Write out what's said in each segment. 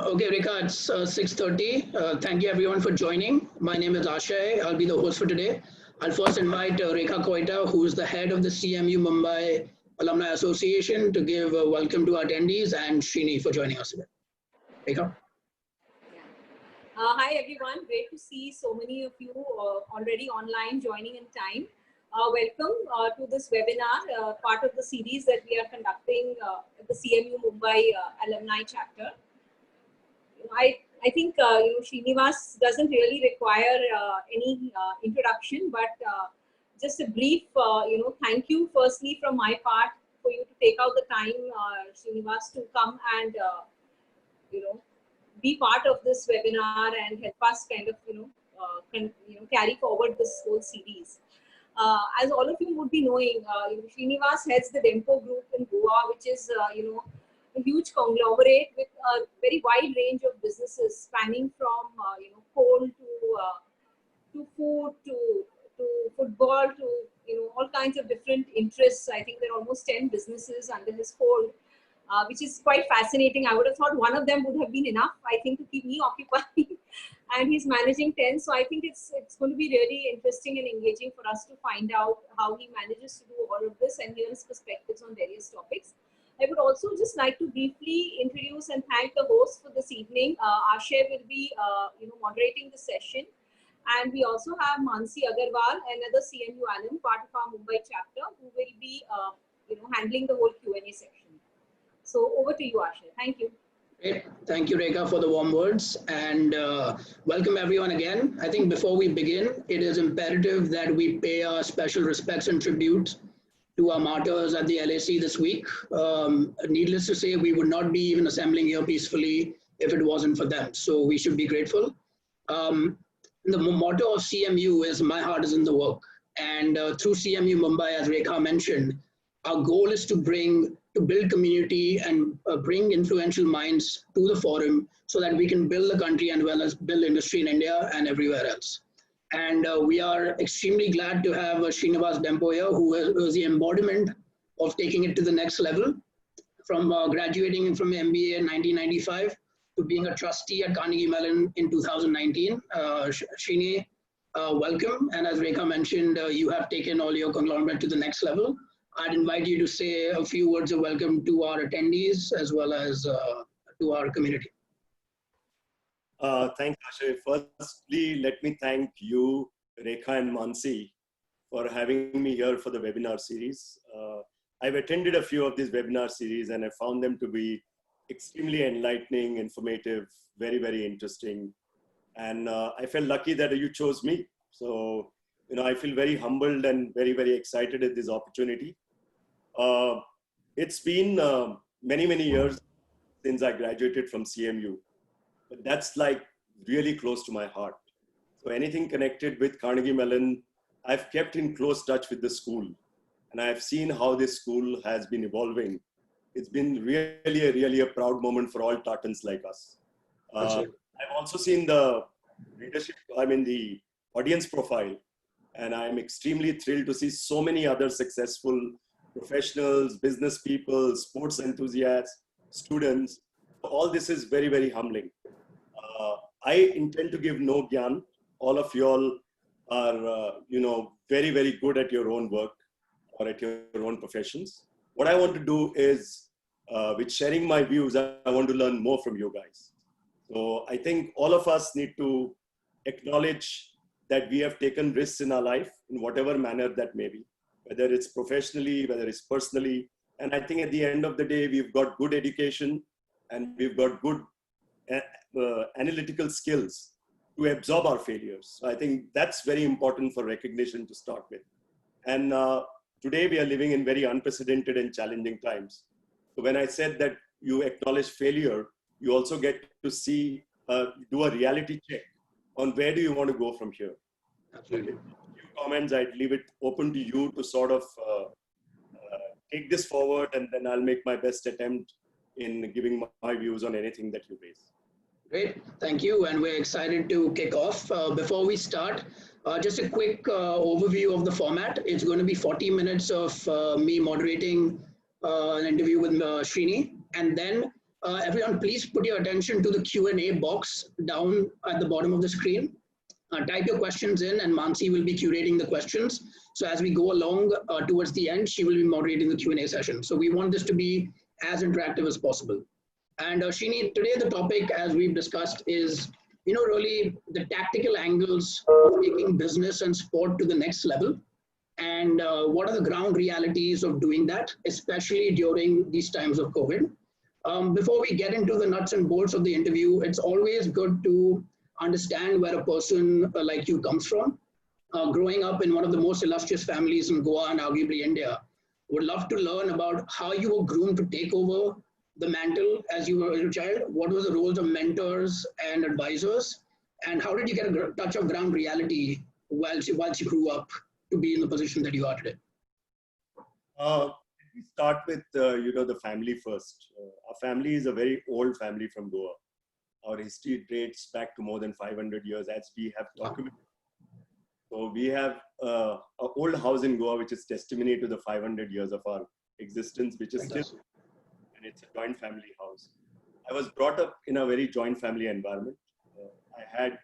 Okay, Rekha, it's 6:30. Thank you everyone for joining. My name is Ashay. I'll be the host for today. I'll first invite Rekha Koita, who is the head of the CMU Mumbai Alumni Association, to give a welcome to our attendees, and Shrini for joining us today. Rekha? Yeah. Hi everyone, great to see so many of you already online joining in time. Welcome to this webinar, part of the series that we are conducting at the CMU Mumbai Alumni Chapter. I think Shrinivas doesn't really require any introduction, but just a brief thank you firstly from my part for you to take out the time, Shrinivas, to come and be part of this webinar and help us kind of carry forward this whole series. As all of you would be knowing, Shrinivas heads the Dempo group in Goa, which is a huge conglomerate with a very wide range of businesses spanning from coal to food to football to all kinds of different interests. I think there are almost 10 businesses under his fold. Which is quite fascinating. I would have thought one of them would have been enough, I think, to keep me occupied. And he's managing 10. So I think it's going to be really interesting and engaging for us to find out how he manages to do all of this and hear his perspectives on various topics. I would also just like to briefly introduce and thank the host for this evening. Ashay will be moderating the session. And we also have Mansi Agarwal, another CMU alum, part of our Mumbai chapter, who will be handling the whole Q&A section. So over to you, Ashay. Thank you. Great. Thank you, Rekha, for the warm words, and welcome everyone again. I think before we begin, it is imperative that we pay our special respects and tribute to our martyrs at the LAC this week. Needless to say, we would not be even assembling here peacefully if it wasn't for them. So we should be grateful. The motto of CMU is "My heart is in the work," and through CMU Mumbai, as Rekha mentioned, our goal is to build community and bring influential minds to the forum so that we can build the country and well as build industry in India and everywhere else. And we are extremely glad to have Shrinivas Dempo here, who is the embodiment of taking it to the next level, from graduating from MBA in 1995 to being a trustee at Carnegie Mellon in 2019. Shrini, welcome. And as Rekha mentioned, you have taken all your conglomerate to the next level. I'd invite you to say a few words of welcome to our attendees as well as to our community. Thanks, Ashay. Firstly, let me thank you, Rekha and Mansi, for having me here for the webinar series. I've attended a few of these webinar series and I found them to be extremely enlightening, informative, very, very interesting. And I felt lucky that you chose me. So, I feel very humbled and very, very excited at this opportunity. It's been many, many years since I graduated from CMU, but that's like really close to my heart. So anything connected with Carnegie Mellon, I've kept in close touch with the school and I've seen how this school has been evolving. It's been really a proud moment for all Tartans like us. I've also seen the leadership, the audience profile. And I'm extremely thrilled to see so many other successful professionals, business people, sports enthusiasts, students. All this is very, very humbling. I intend to give no gyan. All of y'all are, very, very good at your own work or at your own professions. What I want to do is, with sharing my views, I want to learn more from you guys. So I think all of us need to acknowledge that we have taken risks in our life in whatever manner that may be, whether it's professionally, whether it's personally. And I think at the end of the day, we've got good education and we've got good analytical skills to absorb our failures. So I think that's very important for recognition to start with. And today we are living in very unprecedented and challenging times. So when I said that you acknowledge failure, you also get to see, do a reality check on where do you want to go from here. Absolutely. Few comments, I'd leave it open to you to sort of take this forward, and then I'll make my best attempt in giving my views on anything that you raise. Great, thank you, and we're excited to kick off. Before we start, just a quick overview of the format. It's going to be 40 minutes of me moderating an interview with Shrini, and then Everyone, please put your attention to the Q&A box down at the bottom of the screen. Type your questions in and Mansi will be curating the questions. So as we go along towards the end, she will be moderating the Q&A session. So we want this to be as interactive as possible. And Shrini, today the topic, as we've discussed, is really the tactical angles of taking business and sport to the next level. And what are the ground realities of doing that, especially during these times of COVID? Before we get into the nuts and bolts of the interview, it's always good to understand where a person like you comes from. Growing up in one of the most illustrious families in Goa and arguably India, would love to learn about how you were groomed to take over the mantle as you were a child. What were the roles of mentors and advisors? And how did you get a touch of ground reality whilst you grew up to be in the position that you are today? We start with the family first. Our family is a very old family from Goa. Our history dates back to more than 500 years, as we have documented. So we have an old house in Goa, which is testimony to the 500 years of our existence, which is still, and it's a joint family house. I was brought up in a very joint family environment. I had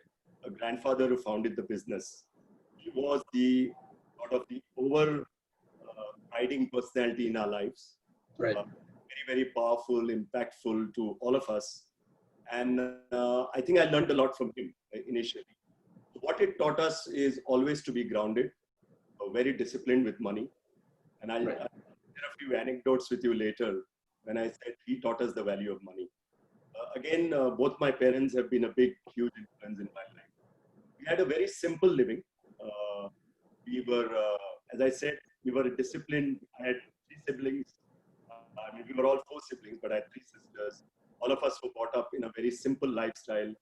a grandfather who founded the business. He was the sort of the overriding personality in our lives. Right. Very, very powerful, impactful to all of us. And I think I learned a lot from him initially. What it taught us is always to be grounded, very disciplined with money. And I'll share a few anecdotes with you later when I said he taught us the value of money. Again, both my parents have been a big, huge influence in my life. We had a very simple living. We were, as I said, we were disciplined. I had 3 siblings. We were all 4 siblings, but I had 3 sisters. All of us were brought up in a very simple lifestyle.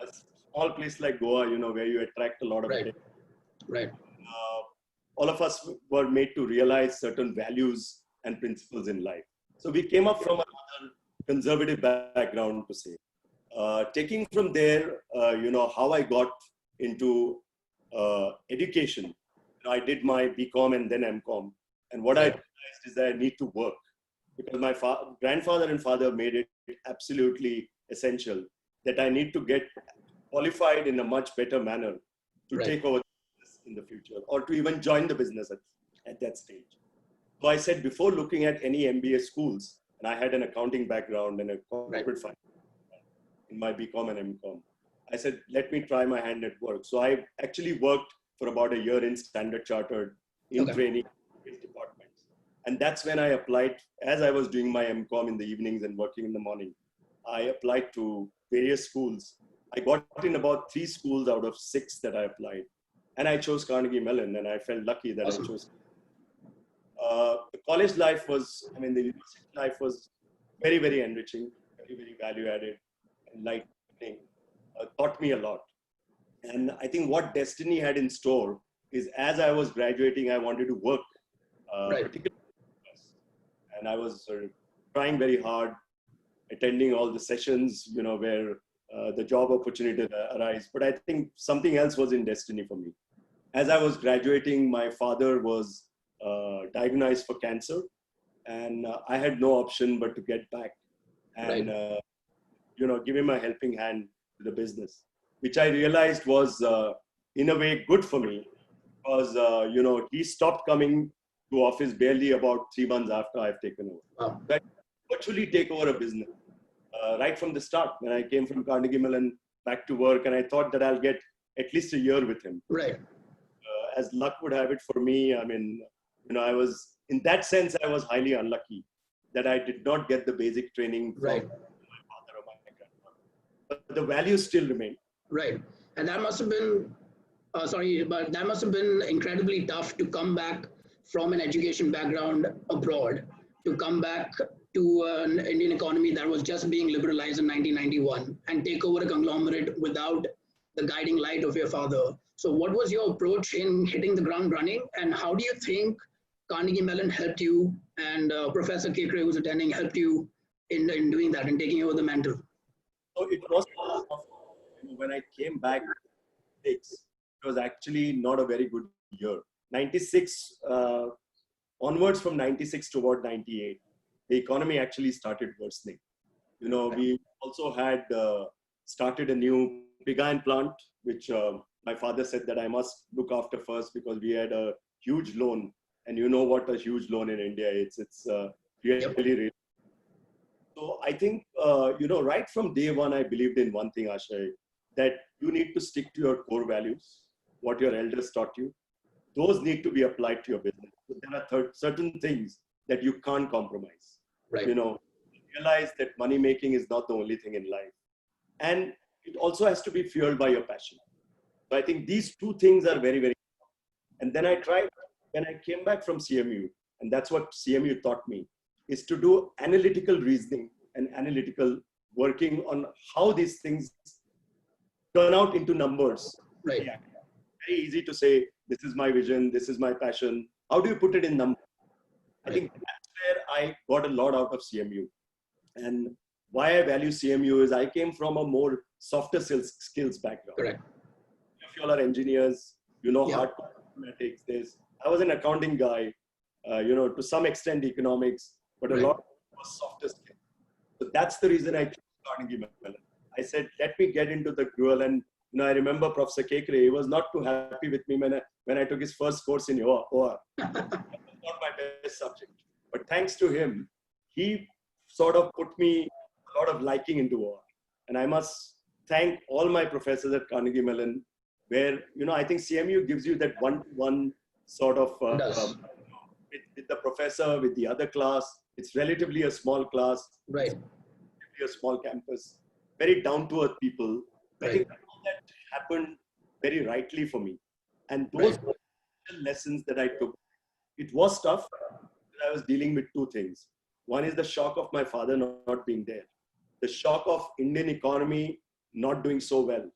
A small place like Goa, where you attract a lot of people. Right. All of us were made to realize certain values and principles in life. So we came up from a conservative background, to say. Taking from there, how I got into education. I did my BCom and then MCom. And what I realized is that I need to work. Because my grandfather and father made it absolutely essential that I need to get qualified in a much better manner to take over the business in the future, or to even join the business at that stage. So I said, before looking at any MBA schools, and I had an accounting background and a corporate finance in my BCom and MCom, I said, let me try my hand at work. So I actually worked for about a year in Standard Chartered, in training departments. And that's when I applied, as I was doing my MCom in the evenings and working in the morning, I applied to various schools. I got in about 3 schools out of 6 that I applied. And I chose Carnegie Mellon, and I felt lucky that I chose. The college life was, the university life was very, very enriching, very, very value added, enlightening, taught me a lot. And I think what destiny had in store is, as I was graduating, I wanted to work, particularly. And I was trying very hard, attending all the sessions, where the job opportunity arise. But I think something else was in destiny for me. As I was graduating, my father was diagnosed for cancer, and I had no option but to get back and give him a helping hand to the business, which I realized was in a way good for me, because he stopped coming to office barely about 3 months after I've taken over. Wow. So I virtually take over a business right from the start, when I came from Carnegie Mellon back to work, and I thought that I'll get at least a year with him. Right. As luck would have it for me, I was, in that sense, I was highly unlucky that I did not get the basic training from my father or my grandfather. But the values still remain. Right. And that must have been, that must have been incredibly tough to come back from an education background abroad, to come back to an Indian economy that was just being liberalized in 1991 and take over a conglomerate without the guiding light of your father. So what was your approach in hitting the ground running, and how do you think Carnegie Mellon helped you, and Professor Kekre, who's attending, helped you in doing that and taking over the mantle? So it was, when I came back, it was actually not a very good year. 96, onwards from 96 to about 98, the economy actually started worsening, We also had started a new pig iron plant, which my father said that I must look after first because we had a huge loan. And you know what a huge loan in India is. It's really, really. So I think, right from day one, I believed in one thing, Ashay, that you need to stick to your core values, what your elders taught you. Those need to be applied to your business. So there are certain things that you can't compromise. Right. Realize that money making is not the only thing in life. And it also has to be fueled by your passion. So I think these two things are very, very important. And then I tried, when I came back from CMU, and that's what CMU taught me, is to do analytical reasoning and analytical working on how these things turn out into numbers. Right. Very easy to say, this is my vision, this is my passion. How do you put it in numbers? I think that's where I got a lot out of CMU. And why I value CMU is I came from a more softer skills background. Correct. If you all are engineers, hard mathematics, I was an accounting guy, to some extent economics, but a lot of softer skills. So that's the reason I chose Carnegie Mellon. I said, let me get into the gruel. And I remember Professor Kekre, he was not too happy with me when I took his first course in OR. That was not my best subject. But thanks to him, he sort of put me a lot of liking into OR. And I must thank all my professors at Carnegie Mellon, where, I think CMU gives you that one-to-one sort of with the professor, with the other class. It's relatively a small class. Right. It's relatively a small campus. Very down-to-earth people. Right. I think all that happened very rightly for me. And those were lessons that I took. It was tough. I was dealing with two things. One is the shock of my father not being there. The shock of Indian economy not doing so well.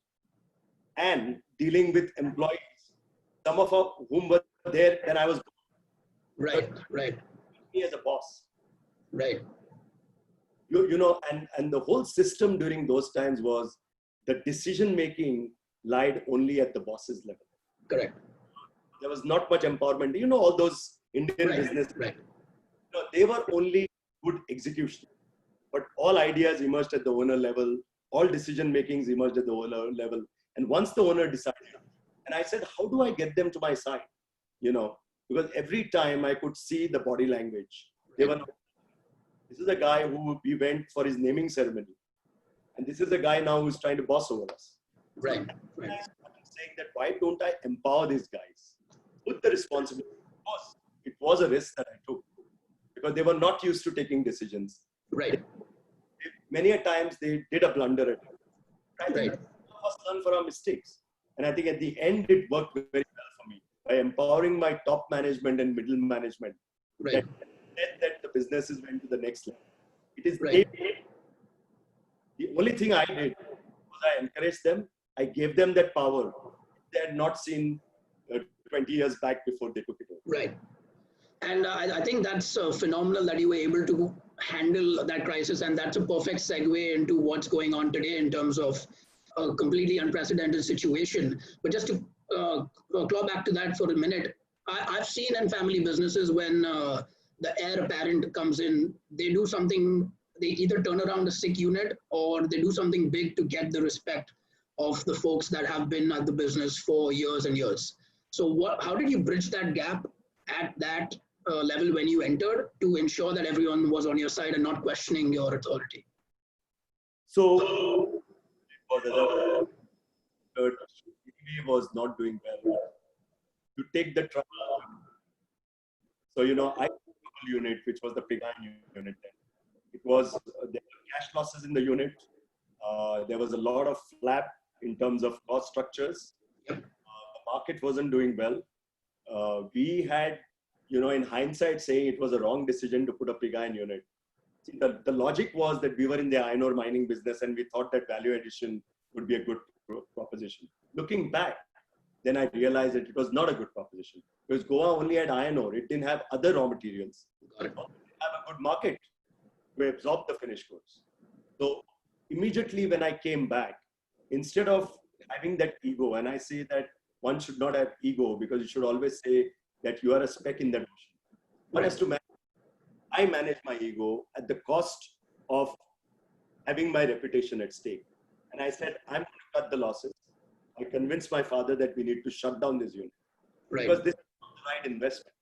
And dealing with employees, some of whom were there when I was right. me as a boss. Right. And the whole system during those times was the decision making lied only at the boss's level. Correct. There was not much empowerment. All those Indian business. Right. They were only good execution, but all ideas emerged at the owner level. All decision makings emerged at the owner level. And once the owner decided, and I said, how do I get them to my side? Because every time I could see the body language. They were not. This is a guy who we went for his naming ceremony. And this is a guy now who's trying to boss over us. Right. So I started saying that, why don't I empower these guys? Put the responsibility. It was a risk that I took because they were not used to taking decisions. Right. Many a times they did a blunder at it. Right. All of us learn from our mistakes. And I think at the end, it worked very well for me by empowering my top management and middle management. Right. That the businesses went to the next level. It is right. The only thing I did was I encouraged them. I gave them that power they had not seen 20 years back before they took it over. Right. And I think that's phenomenal that you were able to handle that crisis. And that's a perfect segue into what's going on today in terms of a completely unprecedented situation. But just to claw back to that for a minute, I've seen in family businesses when the heir apparent comes in, they do something, they either turn around a sick unit or they do something big to get the respect of the folks that have been at the business for years and years. So how did you bridge that gap at that level when you entered to ensure that everyone was on your side and not questioning your authority? So it was not doing well. You take the trouble. So, I took the unit, which was the pig iron unit. It was, there were cash losses in the unit. There was a lot of flap in terms of cost structures. The market wasn't doing well. We had, in hindsight, saying it was a wrong decision to put a pig iron unit. See, the logic was that we were in the iron ore mining business and we thought that value addition would be a good proposition. Looking back, then I realized that it was not a good proposition because Goa only had iron ore. It didn't have other raw materials. It didn't have a good market to absorb the finished goods. So immediately when I came back, instead of having that ego, and I say that one should not have ego because you should always say that you are a speck in the ocean. One has to manage. I manage my ego at the cost of having my reputation at stake. And I said, I'm going to cut the losses. I convinced my father that we need to shut down this unit. Right. Because this is not the right investment.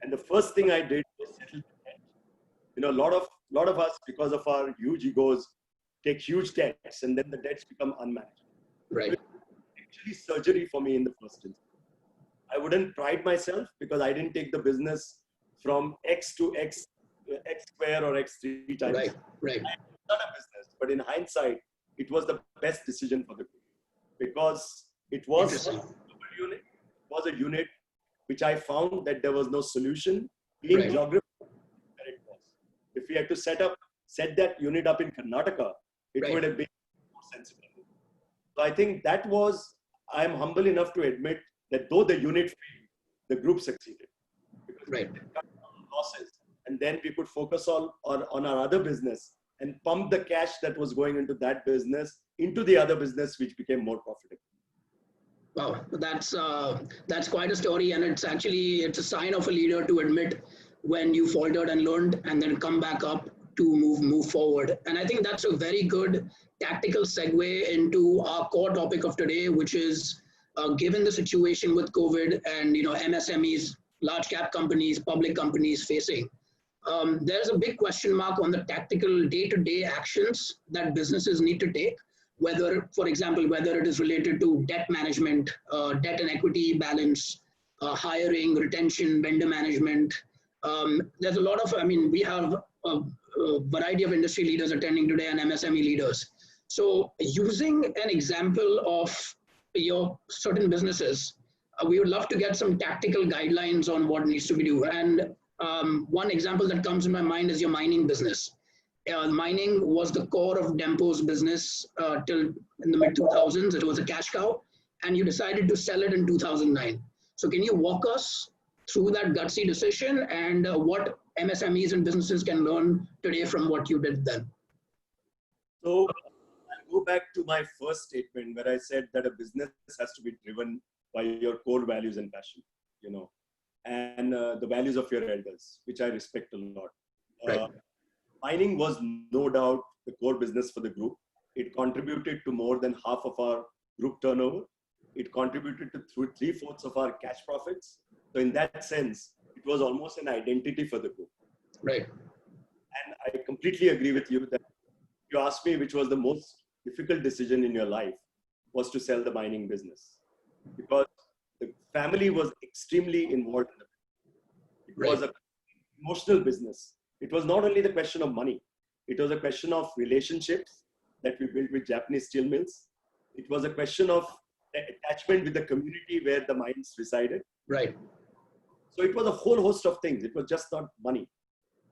And the first thing I did was settle the debt. You know, a lot of us, because of our huge egos, take huge debts, and then the debts become unmanageable. Right. It was actually surgery for me in the first instance. I wouldn't pride myself because I didn't take the business from X to X square or X3 times. Right. Right. I had a business, but in hindsight, it was the best decision for the group because it was a unit. It was a unit which I found that there was no solution in Right. geography where it was. If we had to set that unit up in Karnataka, it Right. would have been more sensible. So I think that was, I am humble enough to admit that though the unit failed, the group succeeded. Because Right. we cut down losses, and then we could focus on our other business and pump the cash that was going into that business into the other business, which became more profitable. Wow, that's quite a story, and it's a sign of a leader to admit when you faltered and learned, and then come back up to move forward. And I think that's a very good tactical segue into our core topic of today, which is given the situation with COVID and MSMEs, large cap companies, public companies facing. There's a big question mark on the tactical day-to-day actions that businesses need to take. Whether, for example, whether it is related to debt management, debt and equity balance, hiring, retention, vendor management. There's a lot of, we have a variety of industry leaders attending today and MSME leaders. So using an example of your certain businesses, we would love to get some tactical guidelines on what needs to be done. And one example that comes in my mind is your mining business. Mining was the core of Dempo's business till in the mid 2000s. It was a cash cow, and you decided to sell it in 2009. So can you walk us through that gutsy decision and what MSMEs and businesses can learn today from what you did then? So I'll go back to my first statement where I said that a business has to be driven by your core values and passion, and the values of your elders, which I respect a lot. Right. Mining was no doubt the core business for the group. It contributed to more than half of our group turnover. It contributed to 3/4 of our cash profits. So in that sense, it was almost an identity for the group. Right. And I completely agree with you that you asked me which was the most difficult decision in your life was to sell the mining business. Because the family was extremely involved in it. It was an emotional business. It was not only the question of money. It was a question of relationships that we built with Japanese steel mills. It was a question of attachment with the community where the mines resided. Right. So it was a whole host of things. It was just not money.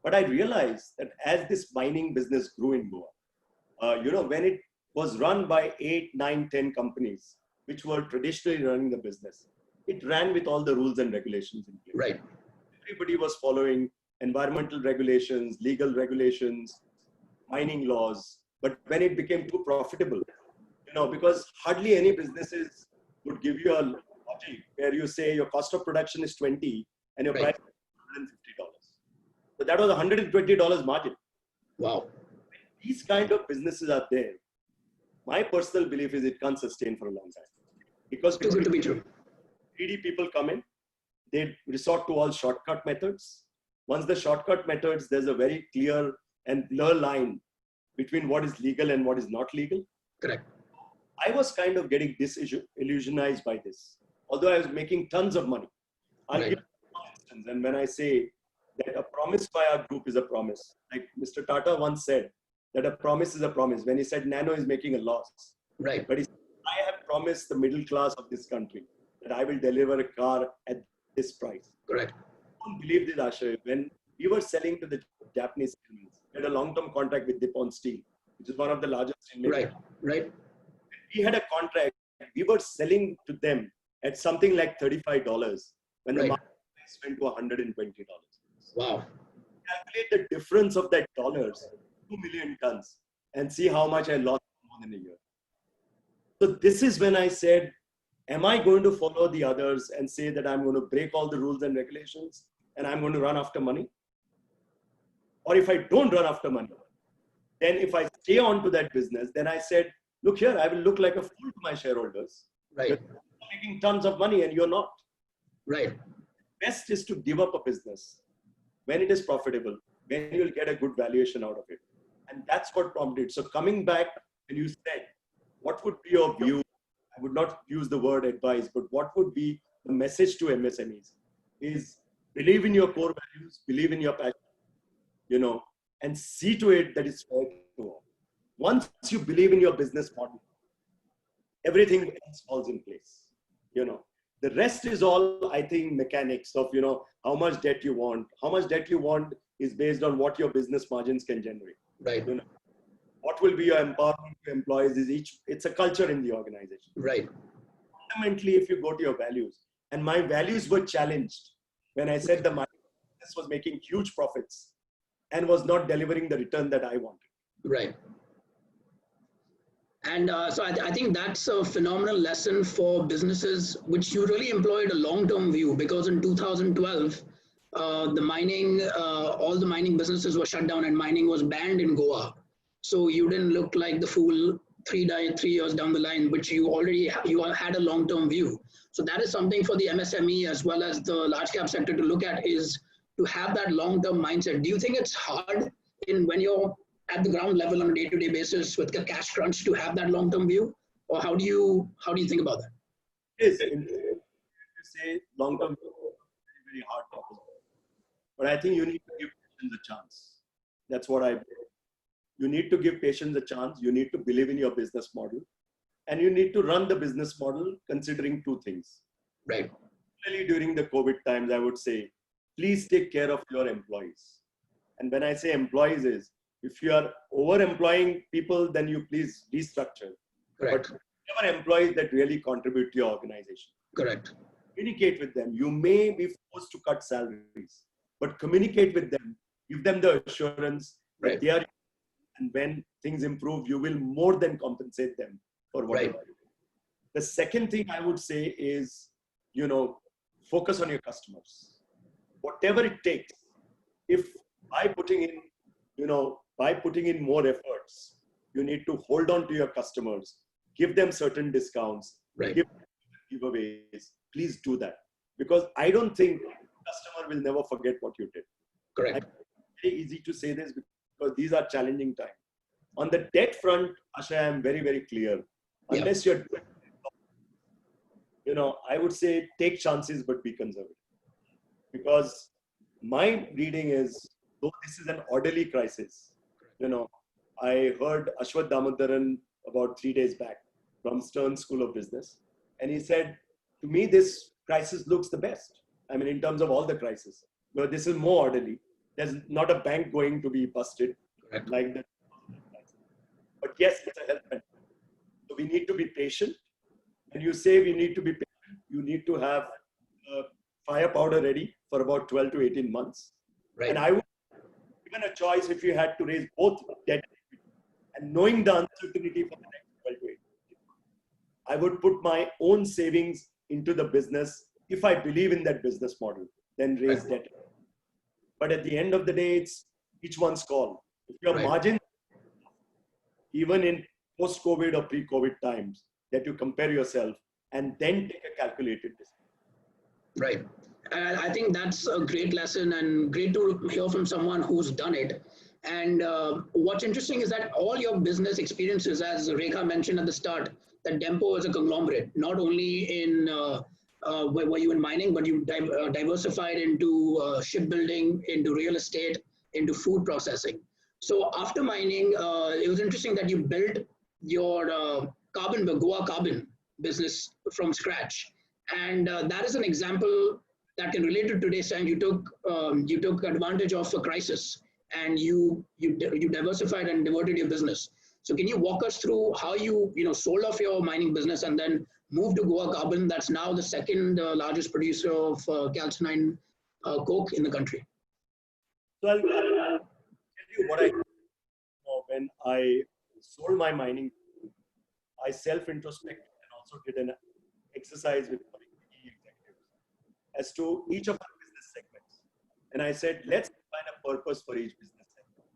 But I realized that as this mining business grew in Goa, when it was run by 8, 9, 10 companies, which were traditionally running the business, it ran with all the rules and regulations in place. Right. Everybody was following environmental regulations, legal regulations, mining laws. But when it became too profitable, because hardly any businesses would give you a logic where you say your cost of production is 20 and your price is $150. So that was $120 margin. Wow. These kind of businesses are there. My personal belief is it can't sustain for a long time. Because Too good to be true. greedy people come in, they resort to all shortcut methods. Once the shortcut methods, there's a very clear and blur line between what is legal and what is not legal. Correct. I was kind of getting disillusionized by this, although I was making tons of money. I'll give you one instance, and when I say that a promise by our group is a promise, like Mr. Tata once said, that a promise is a promise. When he said Nano is making a loss, Right. but he said, I have promised the middle class of this country that I will deliver a car at this price. Correct. I don't believe this, Ashay. When we were selling to the Japanese steel mills, we had a long-term contract with Nippon Steel, which is one of the largest steel mills. Right. Right. We had a contract. We were selling to them at something like $35 when the market price went to $120. Wow. Calculate the difference of that dollars, 2 million tons, and see how much I lost in more than a year. So this is when I said, am I going to follow the others and say that I'm going to break all the rules and regulations and I'm going to run after money? Or if I don't run after money, Then if I stay on to that business, then I said, look here, I will look like a fool to my shareholders. Right. You're making tons of money and you're not. Right. Best is to give up a business when it is profitable, when you'll get a good valuation out of it. And that's what prompted. So coming back, when you said, what would be your view? I would not use the word advice, but what would be the message to MSMEs is believe in your core values, believe in your passion, and see to it that it's fair to all. Once you believe in your business model, everything else falls in place. The rest is all, I think, mechanics of, how much debt you want. How much debt you want is based on what your business margins can generate. Right. What will be your empowerment to employees it's a culture in the organization. Right. Fundamentally, if you go to your values, and my values were challenged when I said my business was making huge profits and was not delivering the return that I wanted. Right. And so I think that's a phenomenal lesson for businesses, which you really employed a long-term view, because in 2012, all the mining businesses were shut down and mining was banned in Goa. So you didn't look like the fool 3 years down the line, but you had a long-term view. So that is something for the MSME as well as the large cap sector to look at, is to have that long-term mindset. Do you think it's hard when you're at the ground level on a day-to-day basis with the cash crunch to have that long-term view? Or how do you think about that? It is. To say long-term view is very hard topic. But I think you need to give patients a chance. That's what I believe. You need to give patients a chance. You need to believe in your business model. And you need to run the business model considering two things. Right. Especially during the COVID times, I would say, please take care of your employees. And when I say employees is, if you are over-employing people, then you please restructure. Correct. But whatever employees that really contribute to your organization. Correct. Communicate with them. You may be forced to cut salaries, but communicate with them. Give them the assurance that they are, and when things improve, you will more than compensate them for whatever. Right. The second thing I would say is, focus on your customers. Whatever it takes. If by putting in more efforts, you need to hold on to your customers, give them certain discounts, give giveaways. Please do that, because I don't think customer will never forget what you did. Correct. It's very easy to say this because these are challenging times. On the debt front, Asha, I am very, very clear. Unless you're, I would say take chances, but be conservative. Because my reading is, though this is an orderly crisis, I heard Ashwath Damodaran about 3 days back from Stern School of Business. And he said, to me, this crisis looks the best. I mean, in terms of all the crises, this is more orderly. There's not a bank going to be busted like that. But yes, it's a health benefit. So we need to be patient. And you say we need to be patient. You need to have fire powder ready for about 12 to 18 months. Right. And I would, given a choice, if you had to raise both debt and knowing the uncertainty for the next 12 to 18 months, I would put my own savings into the business. If I believe in that business model, then raise debt. But at the end of the day, it's each one's call. If your margin, even in post-COVID or pre-COVID times, that you compare yourself and then take a calculated decision. Right. I think that's a great lesson and great to hear from someone who's done it. And what's interesting is that all your business experiences, as Rekha mentioned at the start, that Dempo is a conglomerate, not only in were you in mining, but you diversified into shipbuilding, into real estate, into food processing. So after mining, it was interesting that you built your Goa carbon business from scratch. And that is an example that can relate to today's time. You took advantage of a crisis and you diversified and diverted your business. So can you walk us through how you sold off your mining business and then moved to Goa Carbon? That's now the second largest producer of calcined coke in the country. So I'll tell you what I did when I sold my mining. I self-introspected and also did an exercise with key executives as to each of our business segments. And I said, let's find a purpose for each business segment.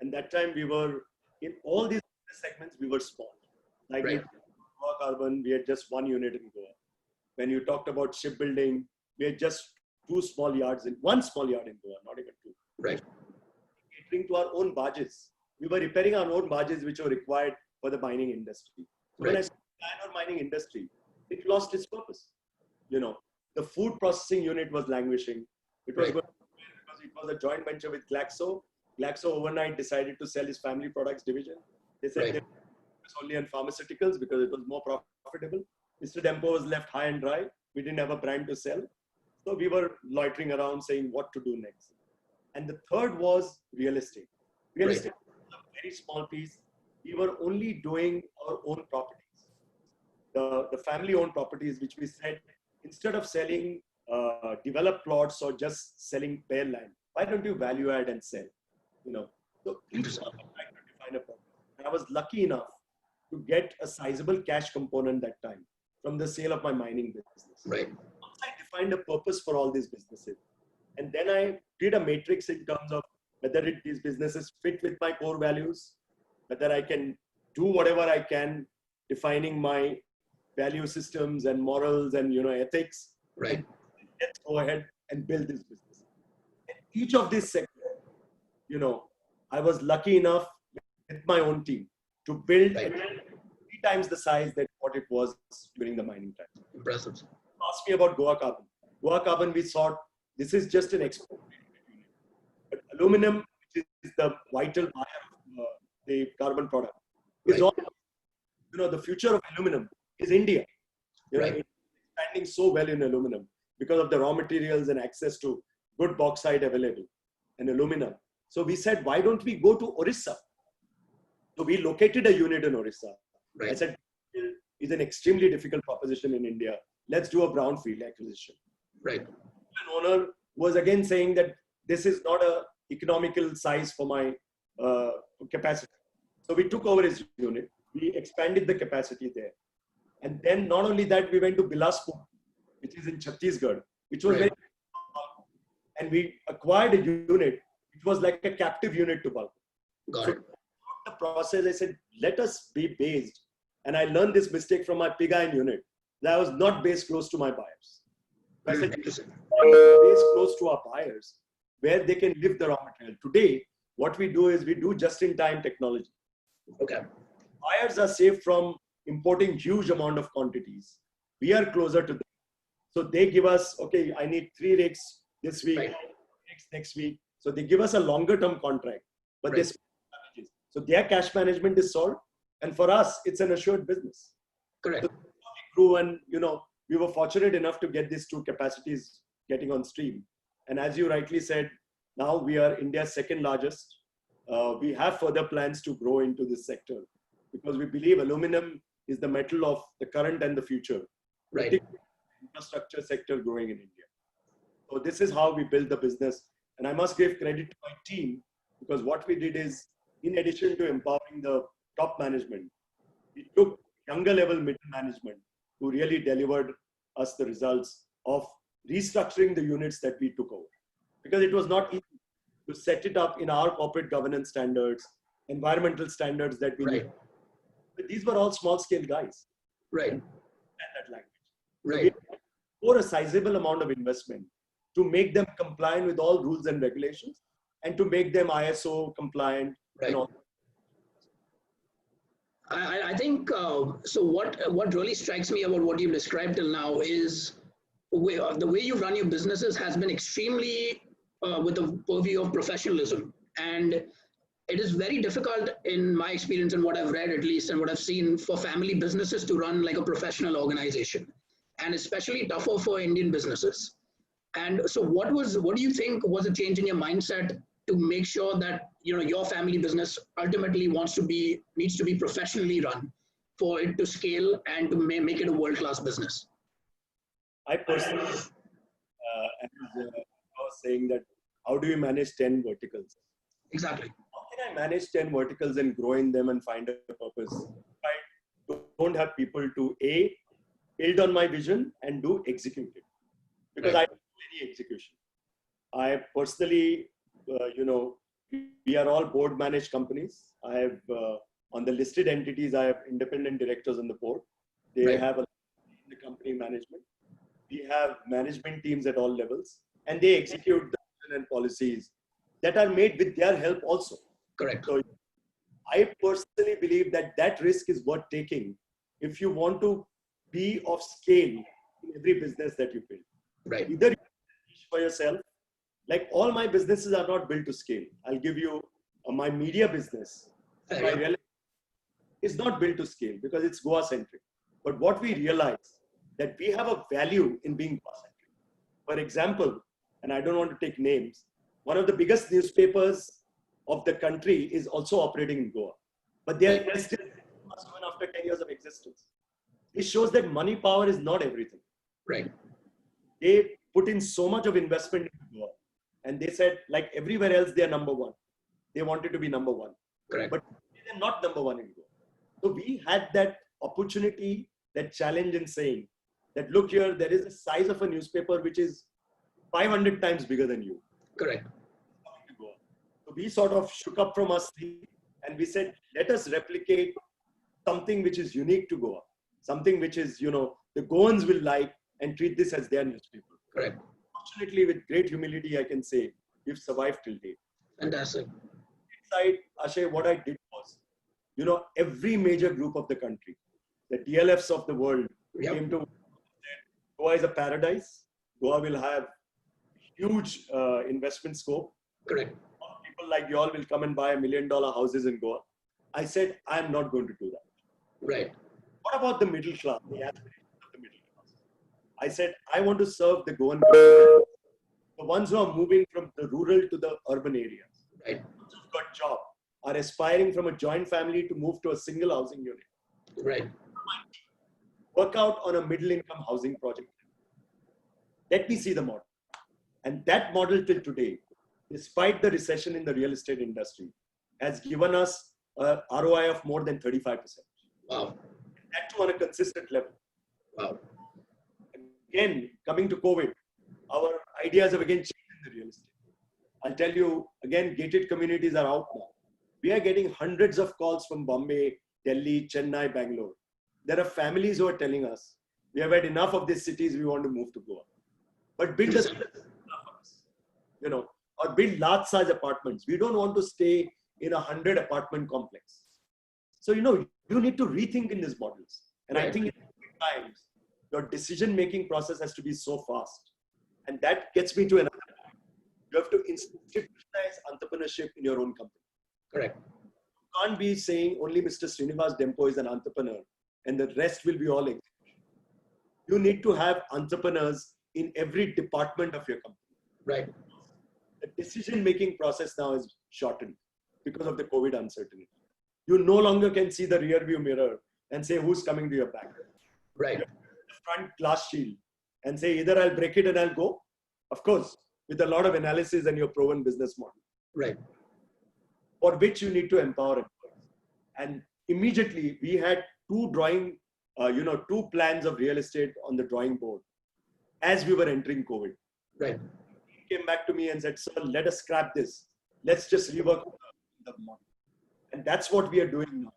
And that time we were In all these segments, we were small. Like in Goa Carbon, we had just one unit in Goa. When you talked about shipbuilding, we had just one small yard in Goa, not even two. Right. Catering to our own barges. We were repairing our own barges, which were required for the mining industry. So when I said iron ore mining industry, it lost its purpose. You know, the food processing unit was languishing. It was because it was a joint venture with Glaxo. Glaxo overnight decided to sell his family products division. They said they focus only on pharmaceuticals because it was more profitable. Mr. Dempo was left high and dry. We didn't have a brand to sell. So we were loitering around saying what to do next. And the third was real estate. Real estate was a very small piece. We were only doing our own properties. The family-owned properties, which we said, instead of selling developed plots or just selling bare land, why don't you value add and sell? You know, so each one was trying to define a purpose. And I was lucky enough to get a sizable cash component that time from the sale of my mining business. Right. Once I defined a purpose for all these businesses, and then I did a matrix in terms of whether these businesses fit with my core values, whether I can do whatever I can, defining my value systems and morals and ethics. Right. Let's go ahead and build this business. In each of these sectors, I was lucky enough with my own team to build 3 times the size that what it was during the mining time. Impressive. Ask me about Goa Carbon. Goa Carbon, we thought this is just an export unit. But aluminum, which is the vital buyer of the carbon product, is all, the future of aluminum is India. It's expanding so well in aluminum because of the raw materials and access to good bauxite available and aluminum. So we said, why don't we go to Orissa? So we located a unit in Orissa. I said, it's an extremely difficult proposition in India. Let's do a brownfield acquisition. Right. An owner was again saying that this is not a economical size for my capacity. So we took over his unit. We expanded the capacity there. And then not only that, we went to Bilaspur, which is in Chhattisgarh, which was very small. And we acquired a unit, which was like a captive unit to bulk. Got so it. The process, I said, let us be based. And I learned this mistake from my pig iron unit, that I was not based close to my buyers. I said, based close to our buyers, where they can live the raw material. Today, what we do is we do just-in-time technology. Okay. Buyers are safe from importing huge amount of quantities. We are closer to them. So they give us, okay, I need 3 rigs this week, rigs next week. So they give us a longer term contract, but this, so their cash management is solved. And for us, it's an assured business. Correct. So we grew and, we were fortunate enough to get these 2 capacities getting on stream. And as you rightly said, now we are India's 2nd largest. We have further plans to grow into this sector because we believe aluminum is the metal of the current and the future. Right. Infrastructure sector growing in India. So this is how we build the business. And I must give credit to my team because what we did is, in addition to empowering the top management, we took younger level middle management who really delivered us the results of restructuring the units that we took over. Because it was not easy to set it up in our corporate governance standards, environmental standards that we need. But these were all small scale guys. Right. That language. Right. So we pour a sizable amount of investment to make them compliant with all rules and regulations and to make them ISO compliant. Right. And all. I think, so what really strikes me about what you've described till now is the way you run your businesses has been extremely with the purview of professionalism. And it is very difficult in my experience and what I've read at least and what I've seen for family businesses to run like a professional organization, and especially tougher for Indian businesses. And so what do you think was a change in your mindset to make sure that your family business ultimately needs to be professionally run for it to scale and to make it a world-class business? I personally was saying that how do you manage 10 verticals? Exactly. How can I manage 10 verticals and grow in them and find a purpose? I don't have people to A, build on my vision and do execute it. Because I don't do any execution. I personally, We are all board managed companies. I have, on the listed entities, I have independent directors on the board. They have the company management. We have management teams at all levels, and they execute the vision and policies that are made with their help also. Correct. So I personally believe that that risk is worth taking if you want to be of scale in every business that you build. Right. Either you niche for yourself, like all my businesses are not built to scale. I'll give you my media business. My real is not built to scale because it's Goa centric. But what we realize that we have a value in being Goa centric. For example, and I don't want to take names, one of the biggest newspapers of the country is also operating in Goa, but they are still even after 10 years of existence. It shows that money power is not everything. Right. They put in so much of investment into Goa, and they said, like everywhere else, they are number one. They wanted to be number one. Correct. But they're not number one in Goa. So we had that opportunity, that challenge in saying that, look here, there is a size of a newspaper which is 500 times bigger than you. Correct. So we sort of shook up from us and we said, let us replicate something which is unique to Goa, something which is, you know, the Goans will like and treat this as their newspaper. Correct. Fortunately, with great humility, I can say we've survived till date. Fantastic. Inside, Ashay, what I did was, you know, every major group of the country, the DLFs of the world came to Goa is a paradise. Goa will have huge investment scope. Correct. People like you all will come and buy $1 million houses in Goa. I said, I'm not going to do that. Right. What about the middle class, the aspirations of the middle class? I said, I want to serve the Goan people, the ones who are moving from the rural to the urban areas. Right. Those who've got job, are aspiring from a joint family to move to a single housing unit. Right. Work out on a middle income housing project. Let me see the model. And that model till today, despite the recession in the real estate industry, has given us a ROI of more than 35%. Wow. That too on a consistent level. Wow. Again, coming to COVID, our ideas have again changed in the real estate. I'll tell you, again, gated communities are out now. We are getting hundreds of calls from Bombay, Delhi, Chennai, Bangalore. There are families who are telling us, we have had enough of these cities, we want to move to Goa. But build a, you know, or build large size apartments. We don't want to stay in 100 apartment complex. So, you know, you need to rethink in these models. And I think in times, your decision-making process has to be so fast. And that gets me to another point. You have to institutionalize entrepreneurship in your own company. Correct. You can't be saying only Mr. Shrinivas Dempo is an entrepreneur and the rest will be all execution. You need to have entrepreneurs in every department of your company. Right. The decision-making process now is shortened because of the COVID uncertainty. You no longer can see the rear view mirror and say who's coming to your back. Right. The front glass shield and say either I'll break it and I'll go. Of course, with a lot of analysis and your proven business model. Right. For which you need to empower employees. And immediately we had two plans of real estate on the drawing board as we were entering COVID. Right. He came back to me and said, sir, let us scrap this. Let's just rework the model. And that's what we are doing now.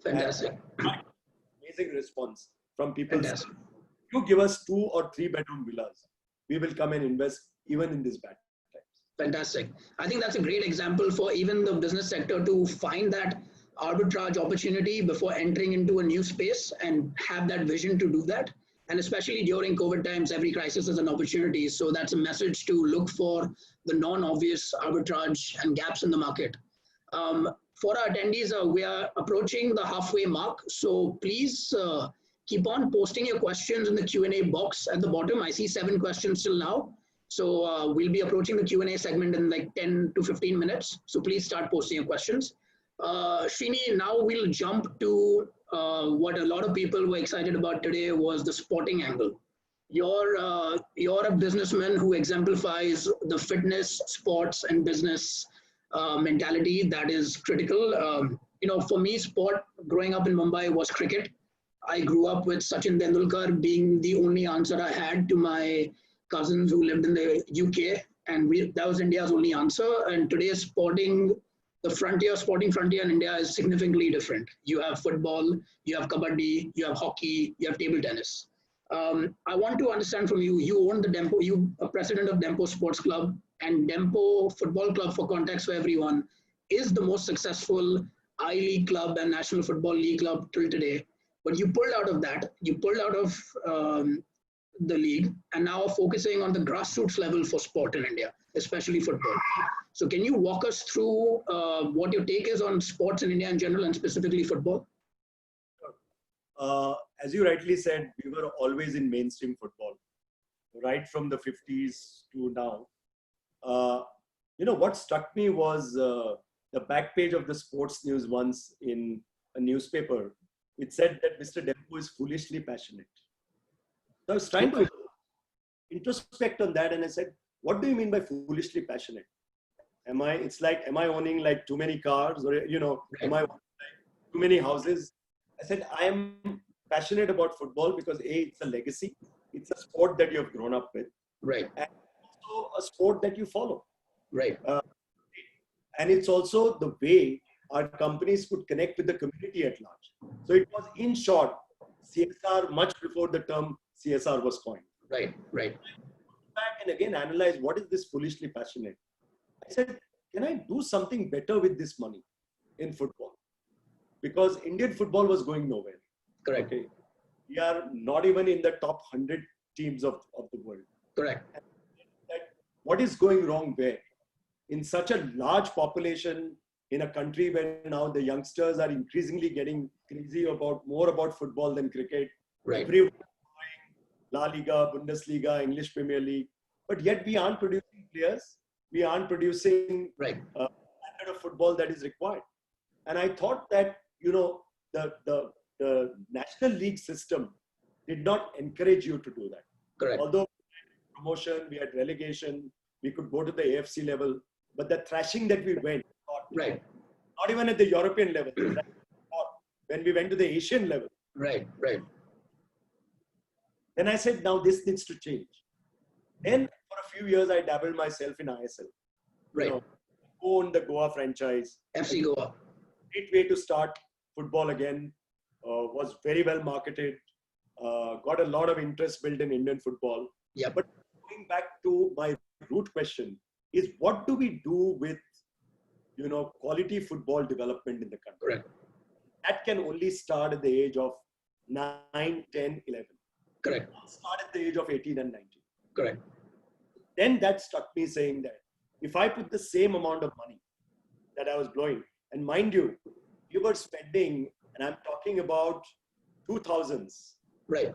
Fantastic. Amazing response from people. Fantastic. If you give us 2 or 3 bedroom villas, we will come and invest even in this bad times. Fantastic. I think that's a great example for even the business sector to find that arbitrage opportunity before entering into a new space and have that vision to do that. And especially during COVID times, every crisis is an opportunity. So that's a message to look for the non-obvious arbitrage and gaps in the market. For our attendees, we are approaching the halfway mark. So please keep on posting your questions in the Q&A box at the bottom. I see 7 questions till now. So we'll be approaching the Q&A segment in like 10 to 15 minutes. So please start posting your questions. Srini, now we'll jump to what a lot of people were excited about today was the sporting angle. You're a businessman who exemplifies the fitness, sports, and business mentality that is critical. For me, sport growing up in Mumbai was cricket. I grew up with Sachin Tendulkar being the only answer I had to my cousins who lived in the UK. and that was India's only answer. And today's sporting frontier in India is significantly different. You have football, you have kabaddi, you have hockey, you have table tennis. I want to understand from you. You own the Dempo. You are president of Dempo Sports Club, and Dempo Football Club, for context for everyone, is the most successful I-League club and National Football League club till today. But you pulled out of that. You pulled out of the league, and now are focusing on the grassroots level for sport in India, especially football. So can you walk us through what your take is on sports in India in general and specifically football? As you rightly said, we were always in mainstream football, right from the 50s to now. What struck me was the back page of the sports news once in a newspaper. It said that Mr. Dempo is foolishly passionate. So I was trying to introspect on that, and I said, what do you mean by foolishly passionate? Am I owning like too many cars, or, am I owning like too many houses? I said, I am passionate about football because it's a legacy. It's a sport that you have grown up with. Right. And also a sport that you follow. Right. And it's also the way our companies could connect with the community at large. So it was, in short, CSR much before the term CSR was coined. Right. Right. Back and again analyze, what is this foolishly passionate? I said, can I do something better with this money in football? Because Indian football was going nowhere. Correct. Okay. We are not even in the top 100 teams of the world. Correct. What is going wrong where? In such a large population, in a country where now the youngsters are increasingly getting crazy more about football than cricket. Right. Everyone is La Liga, Bundesliga, English Premier League, but yet we aren't producing players. We aren't producing right. Standard of football that is required. And I thought that, the National League system did not encourage you to do that. Correct. Although we had promotion, we had relegation, we could go to the AFC level, but the thrashing that we went, right. not even at the European level, when we went to the Asian level. Right, right. Then I said, now this needs to change. Then for a few years, I dabbled myself in ISL. Right. Owned the Goa franchise. FC Goa. Great way to start football again. Was very well marketed. Got a lot of interest built in Indian football. Yeah. But going back to my root question is, what do we do with, quality football development in the country? Correct. That can only start at the age of 9, 10, 11. Correct. Start at the age of 18 and 19. Correct. Then that struck me saying that if I put the same amount of money that I was blowing, and mind you, we were spending, and I'm talking about 2000s. Right.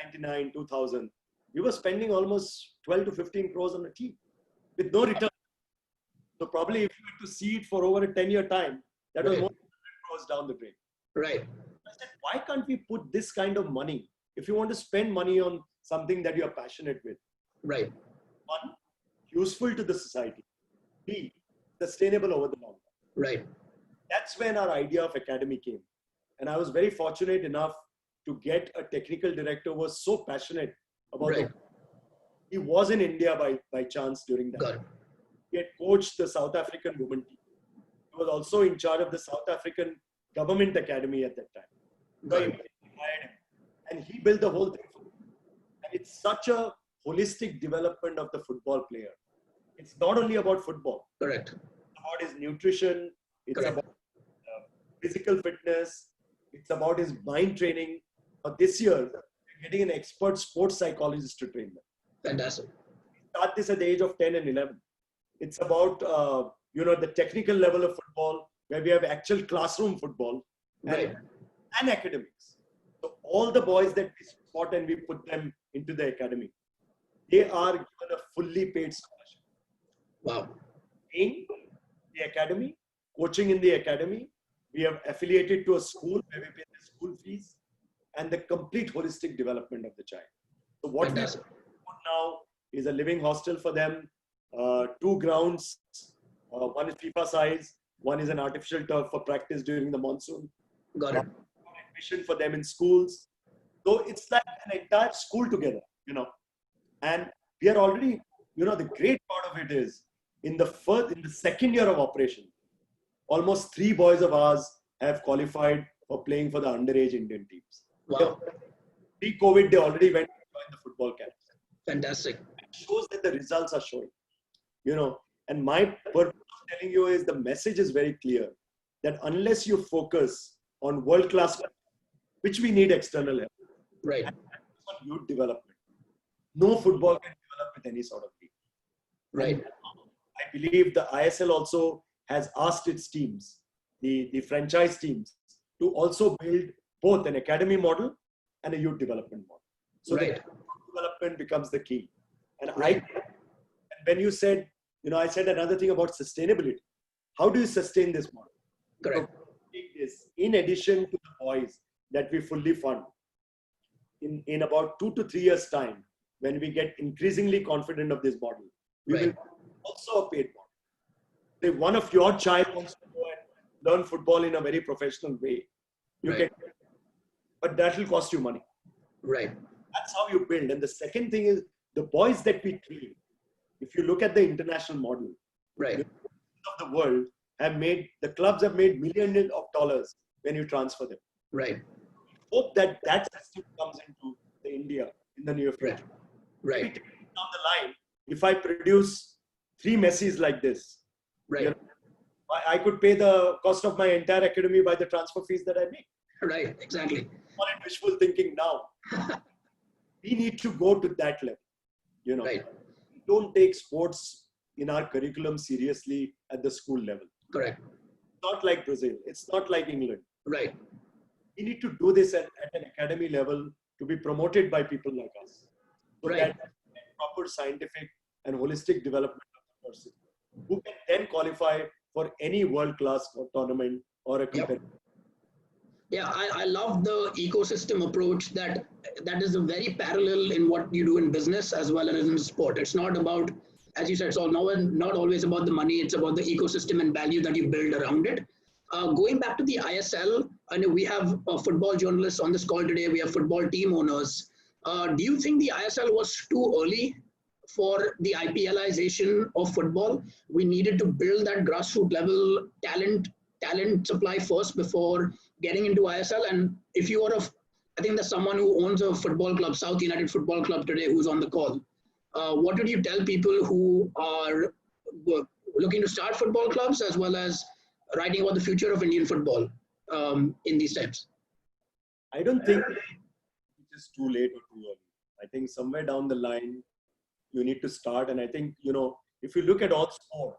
1999, 2000. We were spending almost 12 to 15 crores on a team with no return. So probably if you were to see it for over a 10-year time, that was more than 100 crores down the drain. Right. I said, why can't we put this kind of money, if you want to spend money on something that you're passionate with? Right. One, useful to the society. B, sustainable over the long run. Right. That's when our idea of academy came. And I was very fortunate enough to get a technical director who was so passionate about it. He was in India by chance during that. Got it. He had coached the South African women team. He was also in charge of the South African government academy at that time. So I immediately hired him. And he built the whole thing for me. And it's such a holistic development of the football player. It's not only about football. Correct. It's about his nutrition. It's Correct. about physical fitness. It's about his mind training. This year, we're getting an expert sports psychologist to train them. Fantastic. Start this at the age of 10 and 11. It's about, the technical level of football, where we have actual classroom football and academics. So all the boys that we spot and we put them into the academy, they are given a fully paid scholarship. Wow. In the academy, coaching in the academy, we have affiliated to a school where we pay the school fees and the complete holistic development of the child. So what we do now is a living hostel for them, 2 grounds, one is FIFA size, one is an artificial turf for practice during the monsoon. Got it. Admission for them in schools. So it's like an entire school together, And we are already, the great part of it is, in the second year of operation, almost 3 boys of ours have qualified for playing for the underage Indian teams. Wow. Pre-COVID, they already went to join the football camps. Fantastic. It shows that the results are showing, and my purpose of telling you is the message is very clear that unless you focus on world-class, which we need external help, Right. and on youth development, no football can develop with any sort of league. Right. And I believe the ISL also has asked its teams, the franchise teams, to also build both an academy model and a youth development model. So Right. the development becomes the key. And Right. and when you said, I said another thing about sustainability. How do you sustain this model? Correct. In addition to the boys that we fully fund, in about 2 to 3 years' time, when we get increasingly confident of this model, we Right. will also a paid model. If one of your child wants to go and learn football in a very professional way, you Right. can, but that will cost you money. Right. That's how you build. And the second thing is the boys that we train. If you look at the international model, Right. of the world the clubs have made millions of dollars when you transfer them. Right. Hope that system comes into India in the near future. Right. Maybe down the line, if I produce 3 Messis like this, Right. I could pay the cost of my entire academy by the transfer fees that I make. Right. Exactly. Call it wishful thinking now. We need to go to that level. Right. We don't take sports in our curriculum seriously at the school level. Correct. It's not like Brazil. It's not like England. Right. We need to do this at an academy level to be promoted by people like us. So Right. that proper scientific and holistic development of the person who can then qualify for any world-class tournament or a competition. Yeah, I love the ecosystem approach that is a very parallel in what you do in business as well as in sport. It's not about, as you said, it's all not always about the money. It's about the ecosystem and value that you build around it. Going back to the ISL, I know we have football journalists on this call today. We have football team owners. Do you think the ISL was too early for the IPLization of football? We needed to build that grassroots level talent supply first before getting into ISL. And if you are I think there's someone who owns a football club, South United Football Club today, who's on the call. What would you tell people who are looking to start football clubs as well as writing about the future of Indian football in these times? I don't think it is too late or too early. I think somewhere down the line, you need to start. And I think, if you look at all sport,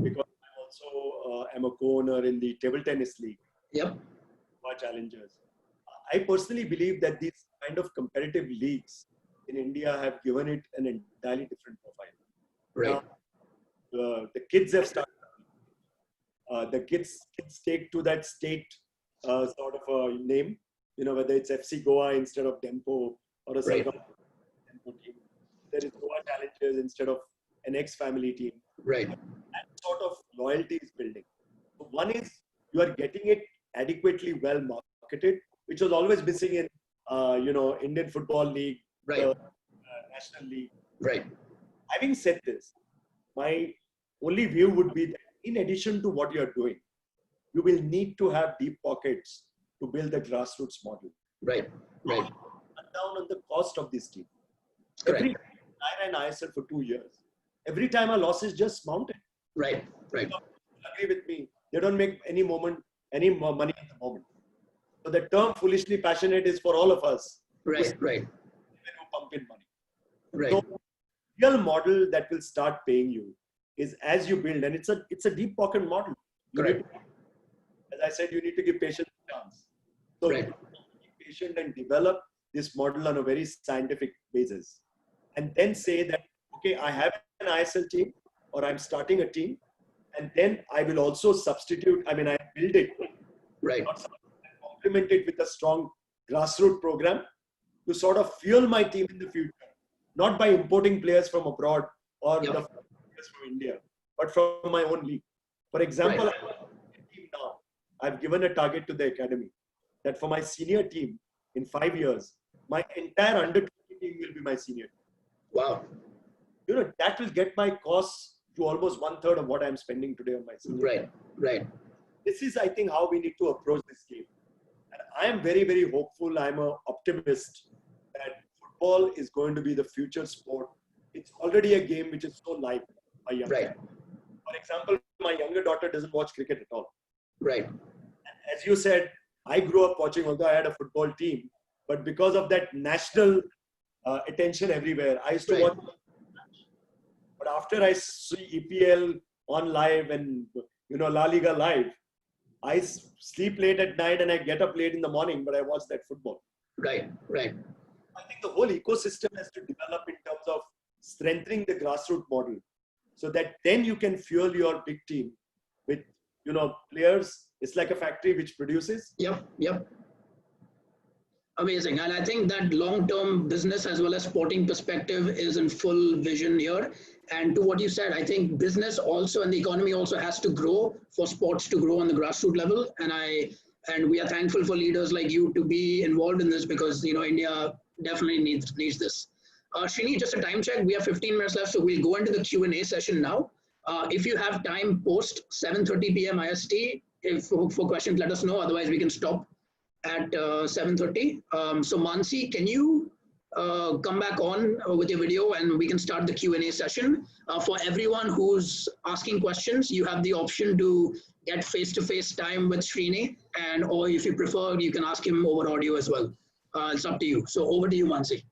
because I also am a co-owner in the table tennis league. Yep. For challengers. I personally believe that these kind of competitive leagues in India have given it an entirely different profile. Right. Now, the kids have started. The kids take to that state sort of a name, whether it's FC Goa instead of Dempo or a Right. Dempo team. There is Goa Challengers instead of an ex-family team. Right. That sort of loyalty is building. So one is you are getting it adequately well marketed, which was always missing in, Indian Football League, Right. National League. Right. Having said this, my only view would be that in addition to what you're doing, you will need to have deep pockets to build the grassroots model. Right. Right. Cut down on the cost of this team. Correct. Every time I ran ISL for 2 years, every time our losses just mounted. Right. Right. You agree with me? They don't make any more money at the moment. So the term foolishly passionate is for all of us. Right. Right. Who pump in money. Right. So real model that will start paying you is as you build, and it's a deep pocket model. Correct. As I said, you need to give patience a chance. So Right. be patient and develop this model on a very scientific basis. And then say that, okay, I have an ISL team or I'm starting a team. And then I will also substitute, I build it. Right. Not complement it with a strong grassroots program to sort of fuel my team in the future. Not by importing players from abroad or Yep. the players from India, but from my own league. For example, Right. I have a team now. I've given a target to the academy that for my senior team in 5 years, my entire under 20 team will be my senior team. Wow. that will get my costs to almost 1/3 of what I'm spending today on my senior. Right, right. This is, I think, how we need to approach this game. And I am very, very hopeful. I'm an optimist that football is going to be the future sport. It's already a game which is so live by young Right. people. For example, my younger daughter doesn't watch cricket at all. Right. And as you said, I grew up watching, although I had a football team, but because of that national attention everywhere, I used to watch. But after I see EPL on live and La Liga live, I sleep late at night and I get up late in the morning, but I watch that football. Right, right. I think the whole ecosystem has to develop in terms of strengthening the grassroots model, so that then you can fuel your big team with players. It's like a factory which produces. Yep. Amazing. And I think that long-term business as well as sporting perspective is in full vision here. And to what you said, I think business also and the economy also has to grow for sports to grow on the grassroots level. And we are thankful for leaders like you to be involved in this, because India definitely needs this. Srini, just a time check. We have 15 minutes left, so we'll go into the Q&A session now. If you have time post 7:30 p.m. IST, if for questions, let us know. Otherwise, we can stop at 7:30. So Mansi, can you come back on with your video and we can start the Q&A session. For everyone who's asking questions, you have the option to get face-to-face time with Srini, or if you prefer, you can ask him over audio as well. It's up to you. So over to you, Mansi.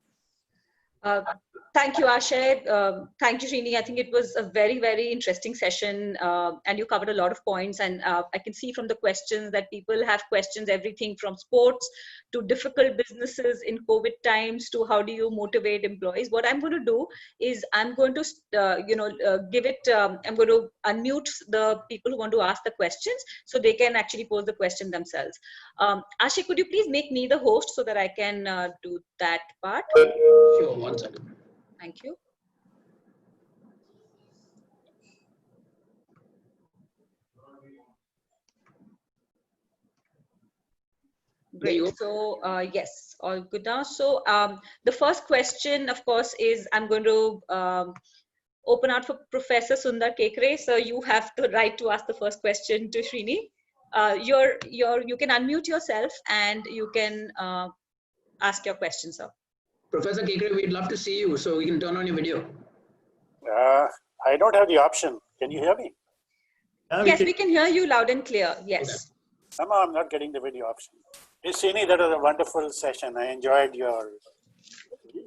Thank you, Ashay. Thank you, Srini. I think it was a very, very interesting session, and you covered a lot of points. And I can see from the questions that people have questions, everything from sports to difficult businesses in COVID times to how do you motivate employees. What I'm going to do is I'm going to, I'm going to unmute the people who want to ask the questions so they can actually pose the question themselves. Ashay, could you please make me the host so that I can do that part? Sure, 1 second. Thank you. Great. So yes, all good now. So the first question, of course, is I'm going to open out for Professor Sundar Kekre. So you have the right to ask the first question to Srini. You can unmute yourself and you can ask your question, sir. Professor Kekre, we'd love to see you, so we can turn on your video. I don't have the option. Can you hear me? Yes, we can hear you loud and clear. Yes. Okay. Somehow I'm not getting the video option. Hey, Srini, that was a wonderful session. I enjoyed your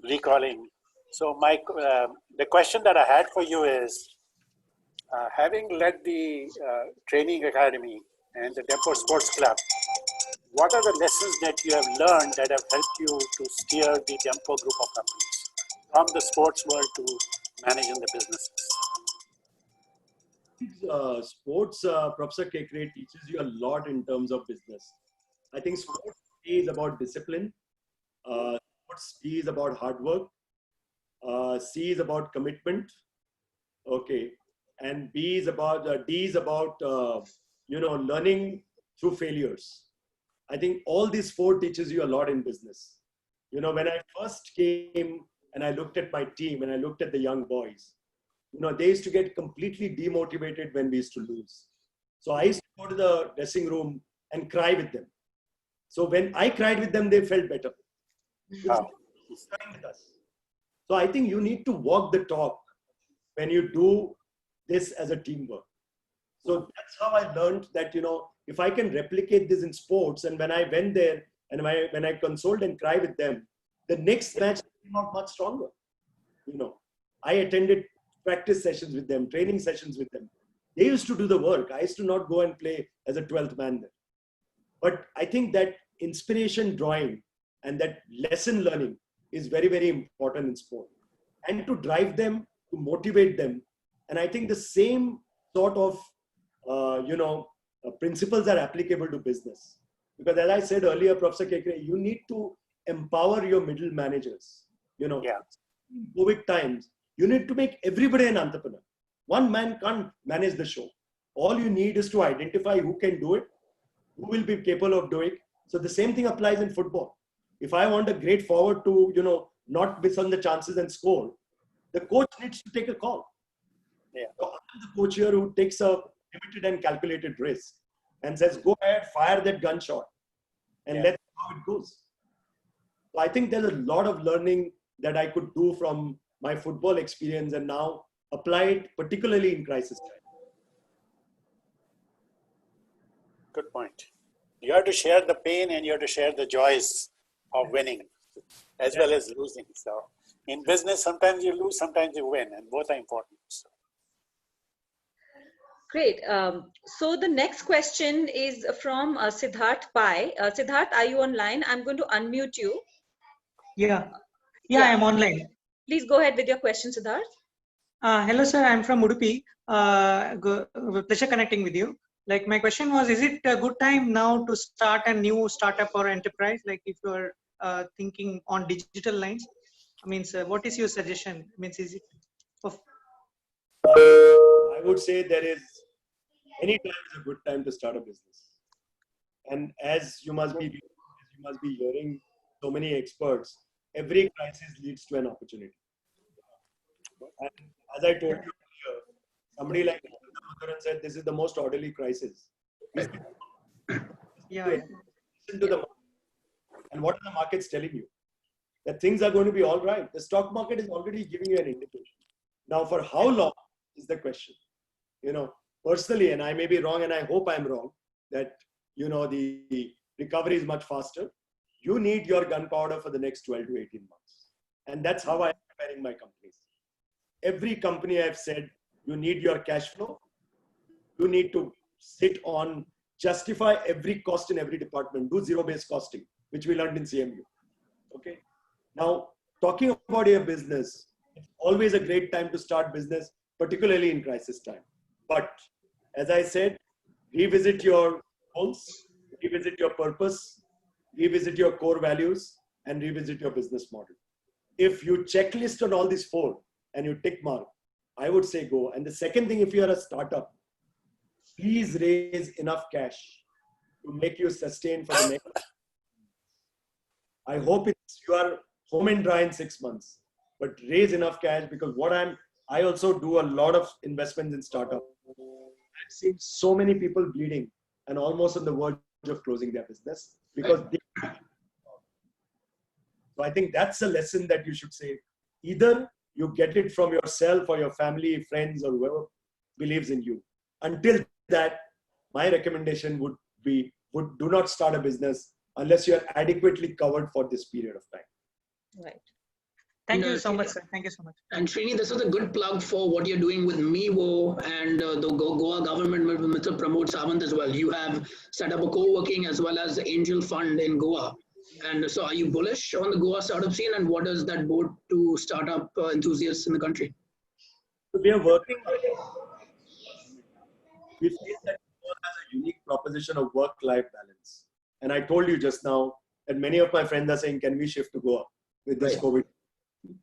recalling. So the question that I had for you is, having led the training academy and the Dempo Sports Club, what are the lessons that you have learned that have helped you to steer the Dempo group of companies from the sports world to managing the businesses? Sports, Professor Kekre, teaches you a lot in terms of business. I think sports is about discipline. Sports C is about hard work. C is about commitment. Okay. And D is about learning through failures. I think all these four teaches you a lot in business. When I first came and I looked at my team and I looked at the young boys, they used to get completely demotivated when we used to lose. So I used to go to the dressing room and cry with them. So when I cried with them, they felt better. Wow. So I think you need to walk the talk when you do this as a teamwork. So that's how I learned that, if I can replicate this in sports, and when I went there and when I consoled and cried with them, the next match came out much stronger. I attended practice sessions with them, training sessions with them. They used to do the work. I used to not go and play as a 12th man there. But I think that inspiration drawing and that lesson learning is very, very important in sport. And to drive them, to motivate them. And I think the same sort of, principles are applicable to business. Because as I said earlier, Professor Kekre, you need to empower your middle managers. In COVID times, you need to make everybody an entrepreneur. One man can't manage the show. All you need is to identify who can do it, who will be capable of doing it. So the same thing applies in football. If I want a great forward to, not miss on the chances and score, the coach needs to take a call. Yeah. So I'm the coach here who takes a limited and calculated risk and says, go ahead, fire that gunshot and let's see how it goes. So I think there's a lot of learning that I could do from my football experience and now apply it particularly in crisis time. Good point. You have to share the pain and you have to share the joys of winning as well as losing. So in business, sometimes you lose, sometimes you win, and both are important. So. Great. So the next question is from Siddharth Pai. Siddharth, are you online? I'm going to unmute you. Yeah, Yeah. I'm online. Please go ahead with your question, Siddharth. Hello, sir. I'm from Udupi. Pleasure connecting with you. Like my question was, is it a good time now to start a new startup or enterprise? Like if you're thinking on digital lines, what is your suggestion? Is it? I would say any time is a good time to start a business. And as you must be hearing so many experts, every crisis leads to an opportunity. And as I told you earlier, somebody like Madhuran said, this is the most orderly crisis. Yeah. Listen to the market. And what are the markets telling you? That things are going to be all right. The stock market is already giving you an indication. Now, for how long is the question? Personally, and I may be wrong, and I hope I'm wrong, that, the recovery is much faster. You need your gunpowder for the next 12 to 18 months. And that's how I'm preparing my companies. Every company I've said, you need your cash flow. You need to justify every cost in every department. Do zero-based costing, which we learned in CMU. Okay. Now, talking about your business, it's always a great time to start business, particularly in crisis time. But as I said, revisit your goals, revisit your purpose, revisit your core values, and revisit your business model. If you checklist on all these four and you tick mark, I would say go. And the second thing, if you are a startup, please raise enough cash to make you sustain for the next. I hope you are home and dry in 6 months, but raise enough cash, because I also do a lot of investments in startup. I've seen so many people bleeding and almost on the verge of closing their business because so I think that's a lesson that you should say. Either you get it from yourself or your family, friends, or whoever believes in you. Until that, my recommendation would be, do not start a business unless you are adequately covered for this period of time. Right. Thank you so much, sir. Thank you so much. And Srini, this is a good plug for what you're doing with MIWO and the Goa government with Mr. Pramod Sawant as well. You have set up a co-working as well as angel fund in Goa. And so are you bullish on the Goa startup scene, and what does that board to startup enthusiasts in the country? So we are working. We feel that Goa has a unique proposition of work-life balance. And I told you just now that many of my friends are saying, can we shift to Goa with this COVID? No,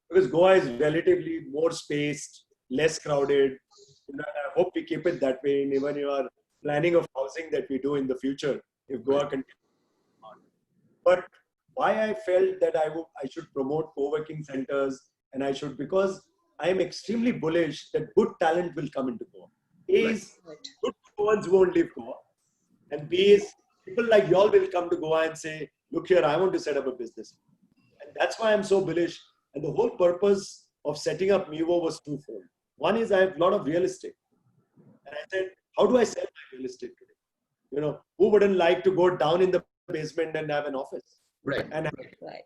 because Goa is relatively more spaced, less crowded. I hope we keep it that way in even your planning of housing that we do in the future, if Goa continues. But why I felt that I should promote co-working centers, and because I am extremely bullish that good talent will come into Goa. A is good ones won't leave Goa, and B is people like y'all will come to Goa and say, look here, I want to set up a business. And that's why I'm so bullish. And the whole purpose of setting up MIWO was twofold. One is I have a lot of real estate. And I said, how do I sell my real estate today? Who wouldn't like to go down in the basement and have an office? Right. And have Right.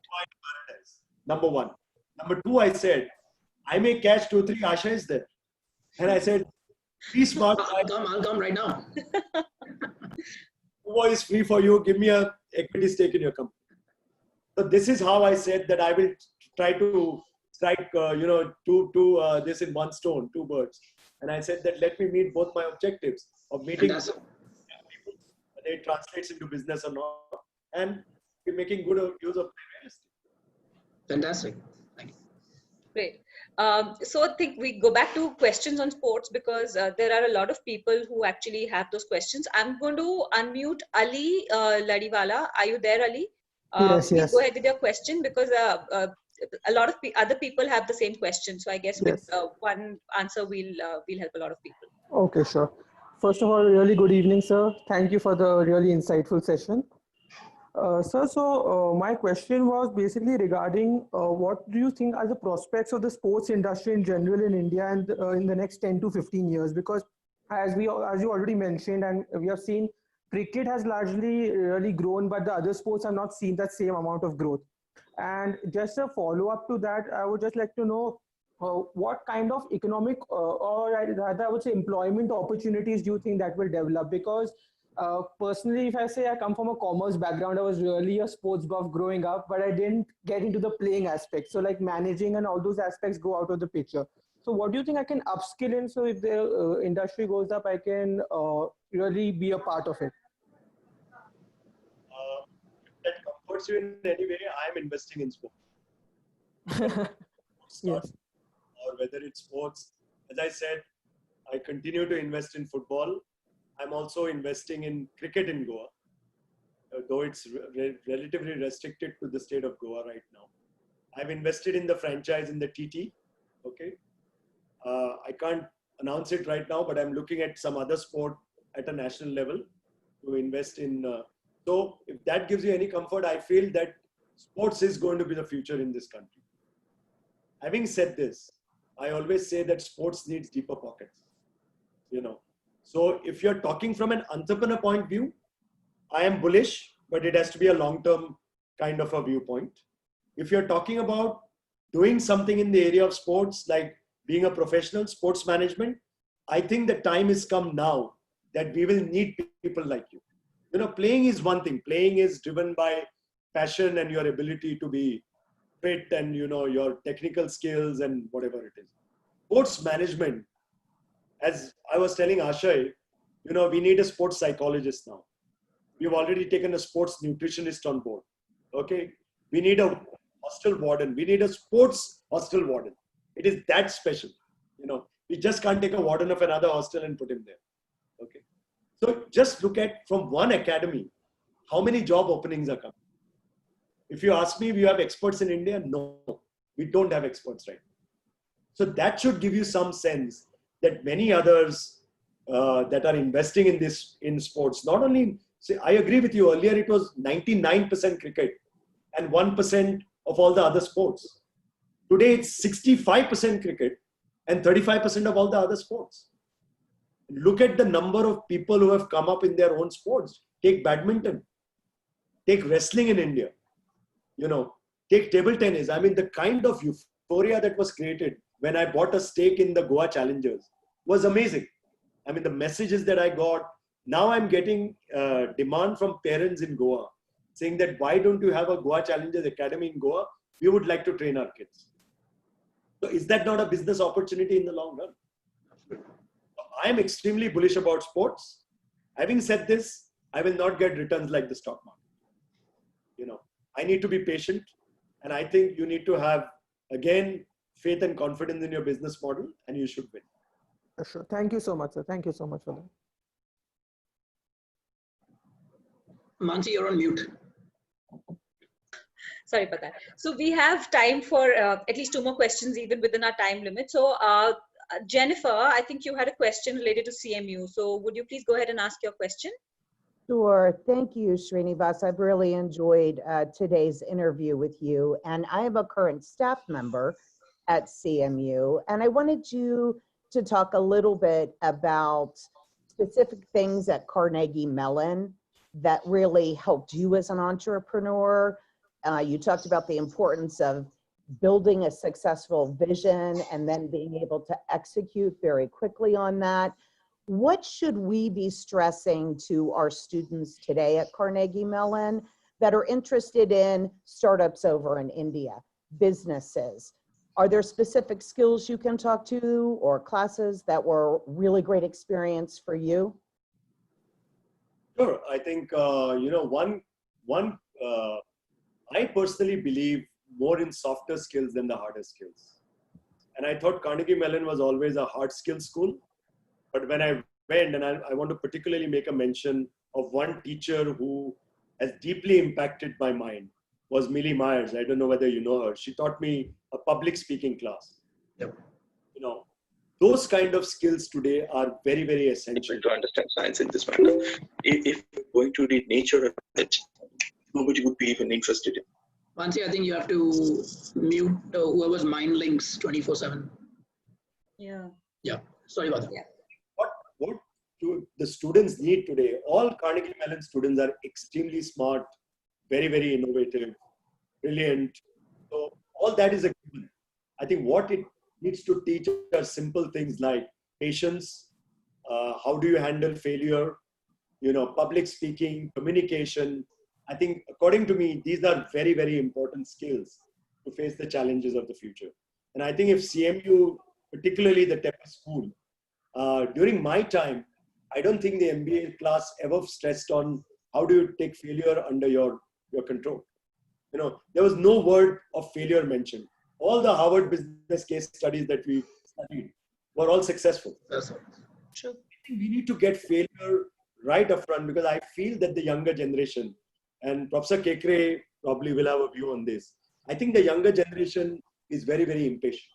Number one. Number two, I said, I may catch 2-3 Ashas there. And I said, be smart. I'll come right now. Is free for you. Give me a equity stake in your company. So this is how I said that I will try to strike, this in one stone, two birds. And I said that let me meet both my objectives of meeting people, whether it translates into business or not, and be making good use of my real estate. Fantastic. Thank you. Great. So I think we go back to questions on sports, because there are a lot of people who actually have those questions. I'm going to unmute Ali Ladiwala. Are you there, Ali? Yes. Go ahead with your question, because a lot of other people have the same question. So I guess with Yes. one answer, we'll help a lot of people. Okay, sure. First of all, really good evening, sir. Thank you for the really insightful session. Sir, so my question was basically regarding what do you think are the prospects of the sports industry in general in India and in the next 10 to 15 years? Because as you already mentioned, and we have seen, cricket has largely really grown, but the other sports have not seen that same amount of growth. And just a follow up to that, I would just like to know what kind of economic or rather I would say employment opportunities do you think that will develop? Because personally, if I say I come from a commerce background, I was really a sports buff growing up, but I didn't get into the playing aspect. So like managing and all those aspects go out of the picture. So what do you think I can upskill in? So if the industry goes up, I can really be a part of it. If that comforts you in any way, I'm investing in sports. Yes. Or whether it's sports, as I said, I continue to invest in football. I'm also investing in cricket in Goa, though it's relatively restricted to the state of Goa right now. I've invested in the franchise in the TT. Okay. I can't announce it right now, but I'm looking at some other sport at a national level to invest in. So if that gives you any comfort, I feel that sports is going to be the future in this country. Having said this, I always say that sports needs deeper pockets, you know. So if you're talking from an entrepreneur point of view, I am bullish, but it has to be a long-term kind of a viewpoint. If you're talking about doing something in the area of sports, like being a professional sports management, I think the time has come now that we will need people like you. You know, playing is one thing. Playing is driven by passion and your ability to be fit and, you know, your technical skills and whatever it is. Sports management, as I was telling Ashay, you know, we need a sports psychologist now. We've already taken a sports nutritionist on board. Okay. We need a hostel warden. We need a sports hostel warden. It is that special. You know, we just can't take a warden of another hostel and put him there. Okay. So just look at from one academy, how many job openings are coming. If you ask me, we have experts in India? No, we don't have experts right now. So that should give you some sense that many others that are investing in this, in sports, not only, say, I agree with you, earlier it was 99% cricket and 1% of all the other sports. Today it's 65% cricket and 35% of all the other sports. Look at the number of people who have come up in their own sports. Take badminton, take wrestling in India, you know, take table tennis. I mean, the kind of euphoria that was created when I bought a stake in the Goa Challengers was amazing. I mean, the messages that I got, now I'm getting demand from parents in Goa saying that, why don't you have a Goa Challengers Academy in Goa? We would like to train our kids. So is that not a business opportunity in the long run? I am extremely bullish about sports. Having said this, I will not get returns like the stock market. You know, I need to be patient, and I think you need to have, again, faith and confidence in your business model, and you should win. Sure. Thank you so much, sir. Thank you so much for that. Mansi, you're on mute. Sorry about that. So we have time for at least 2 more questions, even within our time limit. So Jennifer, I think you had a question related to CMU. So would you please go ahead and ask your question? Sure. Thank you, Shrinivas. I've really enjoyed today's interview with you. And I am a current staff member at CMU. And I wanted you to talk a little bit about specific things at Carnegie Mellon that really helped you as an entrepreneur. You talked about the importance of building a successful vision and then being able to execute very quickly on that. What should we be stressing to our students today at Carnegie Mellon that are interested in startups over in India, businesses? Are there specific skills you can talk to or classes that were really great experience for you? Sure. I think, you know, I personally believe more in softer skills than the harder skills. And I thought Carnegie Mellon was always a hard skills school. But when I went, and I want to particularly make a mention of one teacher who has deeply impacted my mind. was Millie Myers. I don't know whether you know her. She taught me a public speaking class. Yep. You know, those kind of skills today are very, very essential. To understand science in this manner. If we're going to read nature, nobody would be even interested in. Mansi, I think you have to mute whoever's mind links 24/7. Yeah. Yeah. Sorry about that. Yeah. What do the students need today? All Carnegie Mellon students are extremely smart, very, very innovative, brilliant. So all that is a given. I think what it needs to teach are simple things like patience, how do you handle failure, public speaking, communication. I think, according to me, these are very, very important skills to face the challenges of the future. And I think if CMU, particularly the Temple School, during my time, I don't think the MBA class ever stressed on how do you take failure under your control. There was no word of failure mentioned. All the Harvard business case studies that we studied were all successful. That's all. True. I think we need to get failure right up front, because I feel that the younger generation, and Professor Kekre probably will have a view on this, I think the younger generation is very, very impatient.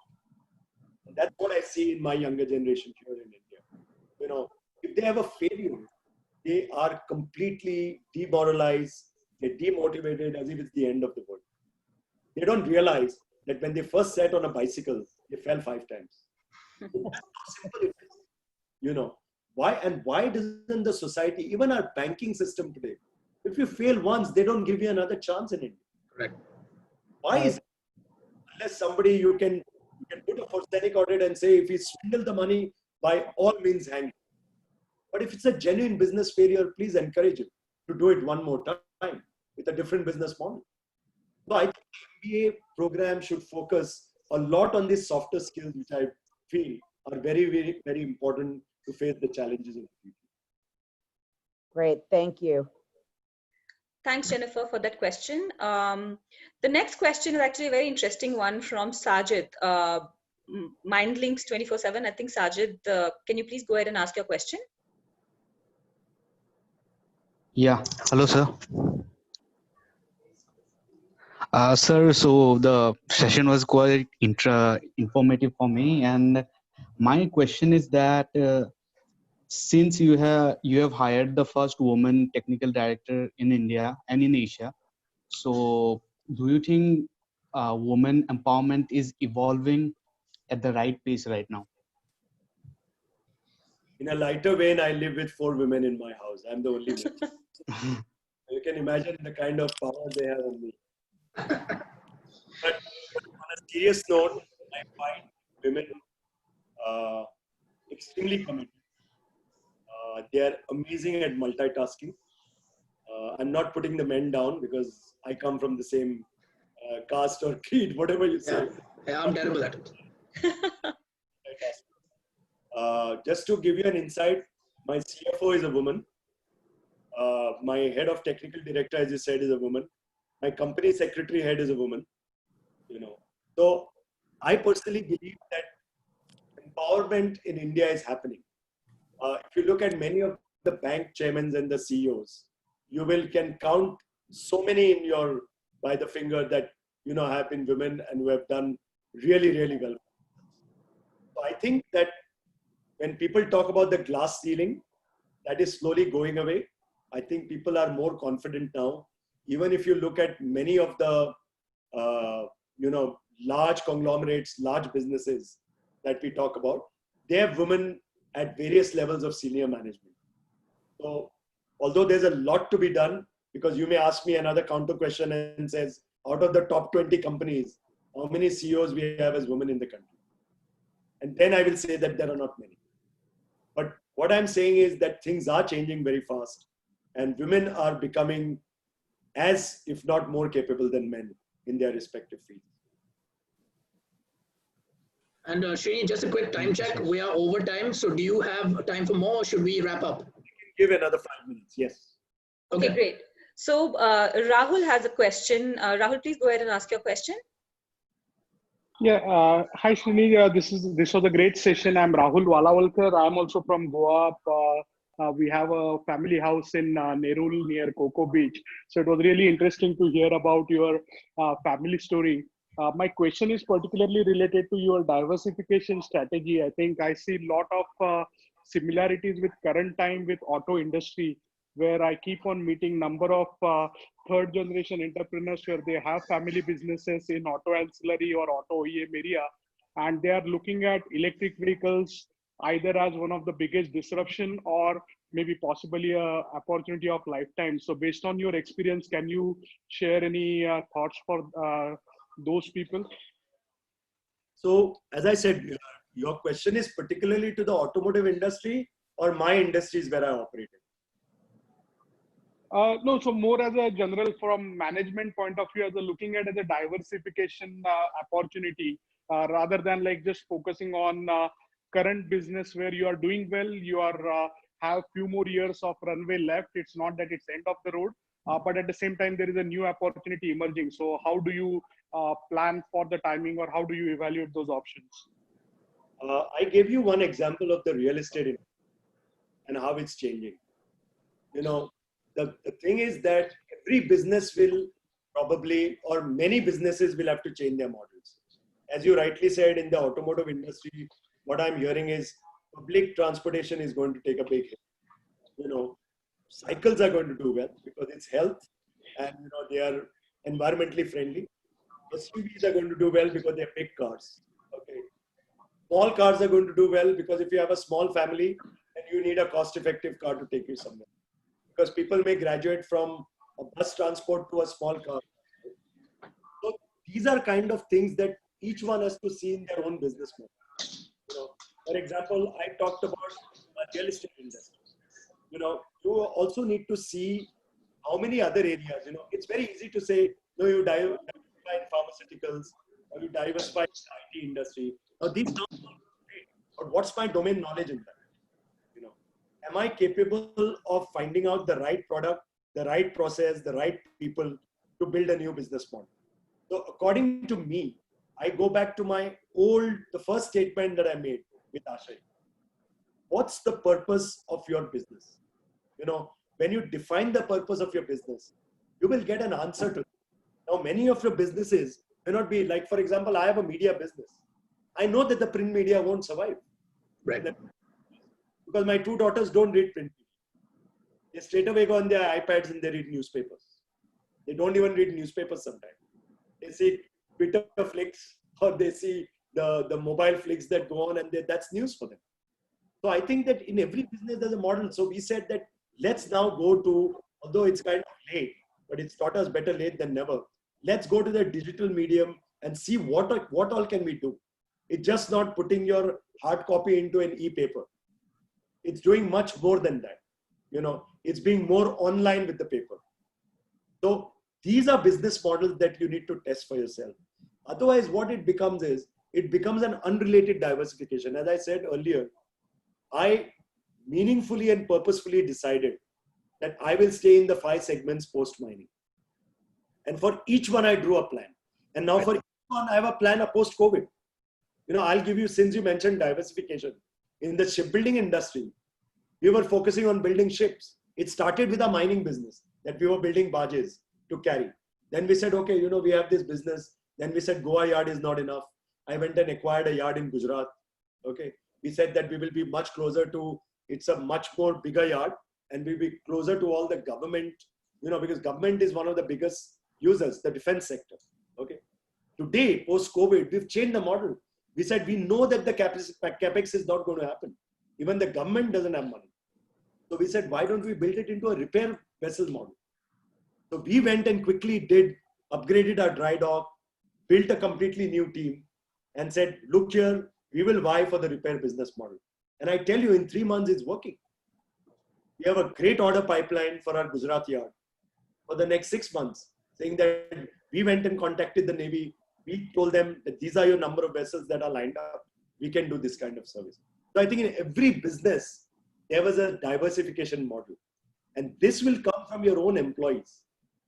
And that's what I see in my younger generation here in India. If they have a failure, they are completely demoralized, they're demotivated as if it's the end of the world. They don't realize that when they first sat on a bicycle, they fell 5 times. That's how simple it is. Why doesn't the society, even our banking system today, if you fail once, they don't give you another chance in India. Correct. Why is it? Unless somebody you can put a forensic audit and say, if he swindled the money, by all means hang him. But if it's a genuine business failure, please encourage him to do it one more time with a different business model. So I think the MBA program should focus a lot on these softer skills, which I feel are very, very, very important to face the challenges of the future. Great, thank you. Thanks, Jennifer, for that question. The next question is actually a very interesting one from Sajid. MindLinks 24/7. I think Sajid, can you please go ahead and ask your question? Yeah. Hello, sir. Sir, so the session was quite informative for me, and my question is that since you have hired the first woman technical director in India and in Asia, so do you think women empowerment is evolving at the right pace right now? In a lighter vein, I live with 4 women in my house. I'm the only man. You can imagine the kind of power they have on me. But on a serious note, I find women extremely committed. They are amazing at multitasking. I'm not putting the men down because I come from the same caste or creed, whatever you say. Yeah, I'm terrible at it. Just to give you an insight, my CFO is a woman. My head of technical director, as you said, is a woman. My company secretary head is a woman. So I personally believe that empowerment in India is happening. If you look at many of the bank chairmen and the CEOs, you can count so many by the finger that have been women and who have done really, really well. So I think that when people talk about the glass ceiling, that is slowly going away. I think people are more confident now. Even if you look at many of the large conglomerates, large businesses that we talk about, they have women at various levels of senior management. So although there's a lot to be done, because you may ask me another counter question and says, out of the top 20 companies, how many CEOs we have as women in the country? And then I will say that there are not many. But what I'm saying is that things are changing very fast, and women are becoming as, if not more capable than men in their respective fields. And Srini, just a quick time check. We are over time. So do you have time for more, or should we wrap up? Give another 5 minutes. Yes. Okay, great. So Rahul has a question. Rahul, please go ahead and ask your question. Yeah, hi Shrini, this was a great session. I'm Rahul Walawalkar. I'm also from Goa. We have a family house in Nerul near Coco Beach. So it was really interesting to hear about your family story. My question is particularly related to your diversification strategy. I think I see a lot of similarities with current time with auto industry, where I keep on meeting number of third generation entrepreneurs where they have family businesses in auto ancillary or auto OEM area, and they are looking at electric vehicles either as one of the biggest disruption or maybe possibly a opportunity of lifetime. So based on your experience, can you share any thoughts for those people? So as I said, your question is particularly to the automotive industry or my industries where I operate in? No, so more as a general from management point of view, as a looking at as a diversification opportunity, rather than like just focusing on current business where you are doing well, you are have few more years of runway left. It's not that it's end of the road, but at the same time there is a new opportunity emerging. So how do you plan for the timing, or how do you evaluate those options? I gave you one example of the real estate industry and how it's changing. You know, the thing is that every business will probably, or many businesses will have to change their models. As you rightly said, in the automotive industry, what I'm hearing is public transportation is going to take a big hit. You know, cycles are going to do well because it's health and they are environmentally friendly. SUVs are going to do well because they're big cars. Okay. Small cars are going to do well because if you have a small family, then you need a cost-effective car to take you somewhere. Because people may graduate from a bus transport to a small car. So these are kind of things that each one has to see in their own business model. For example, I talked about real estate industry. You also need to see how many other areas. It's very easy to say, no, you diversify in pharmaceuticals or you diversify in the IT industry. Now these sound great, but what's my domain knowledge in that? Am I capable of finding out the right product, the right process, the right people to build a new business model? So according to me, I go back to the first statement that I made with Ashay. What's the purpose of your business? When you define the purpose of your business, you will get an answer to it. Now, many of your businesses may not be like, for example, I have a media business. I know that the print media won't survive. Right. Because my two daughters don't read print media. They straight away go on their iPads and they read newspapers. They don't even read newspapers sometimes. They see Twitter flicks or they see the mobile flicks that go on, and that's news for them. So I think that in every business there's a model. So we said that let's now go to, although it's kind of late, but it's taught us better late than never. Let's go to the digital medium and see what all can we do. It's just not putting your hard copy into an e-paper. It's doing much more than that. It's being more online with the paper. So these are business models that you need to test for yourself. Otherwise, what it becomes is, it becomes an unrelated diversification. As I said earlier, I meaningfully and purposefully decided that I will stay in the 5 segments post-mining. And for each one, I drew a plan. And now for each one, I have a plan of post-COVID. I'll give you, since you mentioned diversification, in the shipbuilding industry, we were focusing on building ships. It started with a mining business that we were building barges to carry. Then we said, okay, we have this business. Then we said Goa yard is not enough. I went and acquired a yard in Gujarat. Okay. We said that we will be much closer to, it's a much more bigger yard, and we'll be closer to all the government, because government is one of the biggest users, the defense sector. Okay. Today, post-COVID, we've changed the model. We said, we know that the capex is not going to happen. Even the government doesn't have money. So we said, why don't we build it into a repair vessel model? So we went and quickly upgraded our dry dock, built a completely new team, and said, look here, we will vie for the repair business model. And I tell you, in 3 months, it's working. We have a great order pipeline for our Gujarat yard for the next 6 months, saying that we went and contacted the Navy. We told them that these are your number of vessels that are lined up. We can do this kind of service. So I think in every business, there was a diversification model. And this will come from your own employees.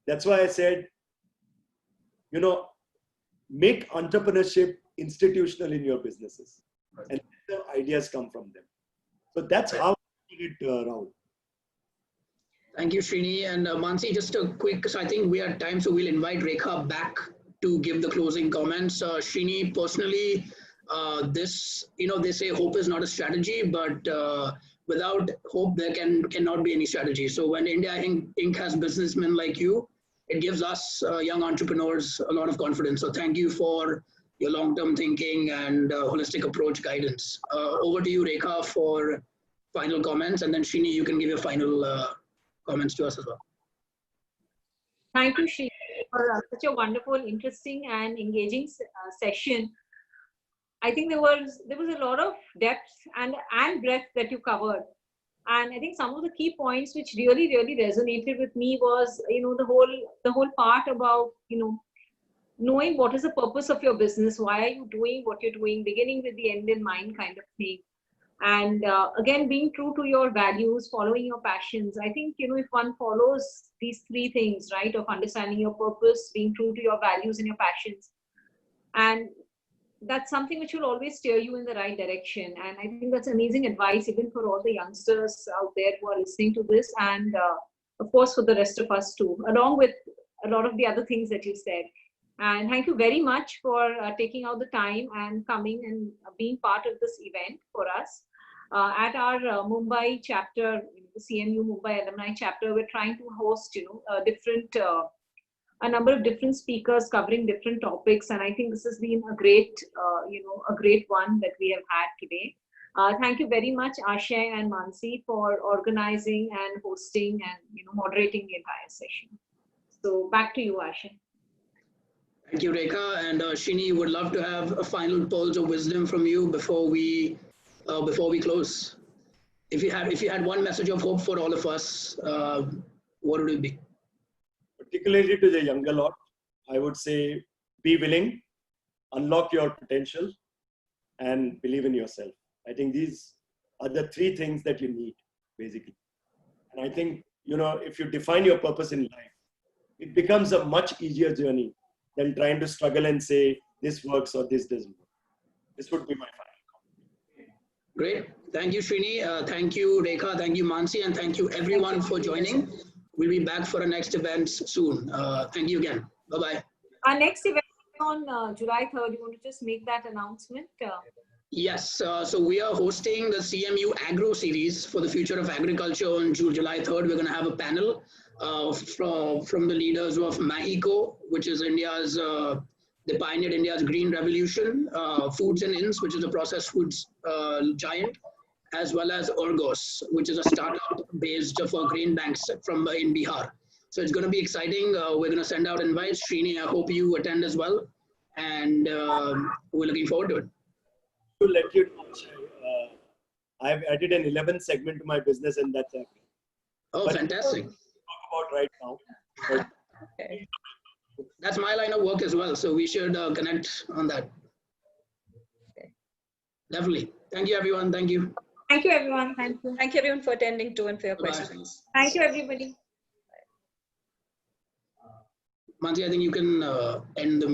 That's why I said, make entrepreneurship institutional in your businesses. And the ideas come from them. So that's how I did it, Rahul. Thank you, Srini. And Mansi, just a quick, so I think we are at time, so we'll invite Rekha back to give the closing comments. Srini, personally, this, they say hope is not a strategy, but without hope, there cannot be any strategy. So when India Inc. has businessmen like you, it gives us young entrepreneurs a lot of confidence. So thank you for your long-term thinking and holistic approach guidance. Over to you, Rekha, for final comments, and then Srini, you can give your final comments to us as well. Thank you, Shri, for such a wonderful, interesting, and engaging session. I think there was a lot of depth and breadth that you covered, and I think some of the key points which really resonated with me was the whole part about knowing what is the purpose of your business, why are you doing what you're doing, beginning with the end in mind kind of thing. And again, being true to your values, following your passions. I think, if one follows these three things, right, of understanding your purpose, being true to your values and your passions, and that's something which will always steer you in the right direction. And I think that's amazing advice, even for all the youngsters out there who are listening to this, and of course, for the rest of us too, along with a lot of the other things that you said. And thank you very much for taking out the time and coming and being part of this event for us. At our Mumbai chapter, the CMU Mumbai alumni chapter, we're trying to host, a number of different speakers covering different topics, and I think this has been a great, a great one that we have had today. Thank you very much, Ashay and Mansi, for organizing and hosting and moderating the entire session. So back to you, Ashay. Thank you, Rekha, and Srini, would love to have a final pearls of wisdom from you before we close. If you had one message of hope for all of us, what would it be? Particularly to the younger lot, I would say be willing, unlock your potential, and believe in yourself. I think these are the three things that you need, basically. And I think, if you define your purpose in life, it becomes a much easier journey than trying to struggle and say, this works or this doesn't work. This would be my final comment. Great. Thank you, Srini. Thank you, Rekha. Thank you, Mansi. And thank you, everyone, for joining. We'll be back for our next events soon. Thank you again. Bye-bye. Our next event is on July 3rd. You want to just make that announcement? Yes. So we are hosting the CMU Agro Series for the future of agriculture on July 3rd. We're going to have a panel from the leaders of Mexico, which is India's, they pioneered India's green revolution, Foods and Inns, which is a processed foods giant, as well as Orgos, which is a startup based for grain banks in Bihar. So it's going to be exciting. We're going to send out invites. Srini, I hope you attend as well. And we're looking forward to it. To let you know, I've added an 11th segment to my business, and that's happening. Oh, but fantastic. Talk about right now. Okay. That's my line of work as well. So we should connect on that. Okay. Definitely. Thank you, everyone. Thank you. Thank you, everyone. Thank you. Thank you, everyone, for attending too and for your Bye. questions. Thank you, everybody. Mansi, I think you can end the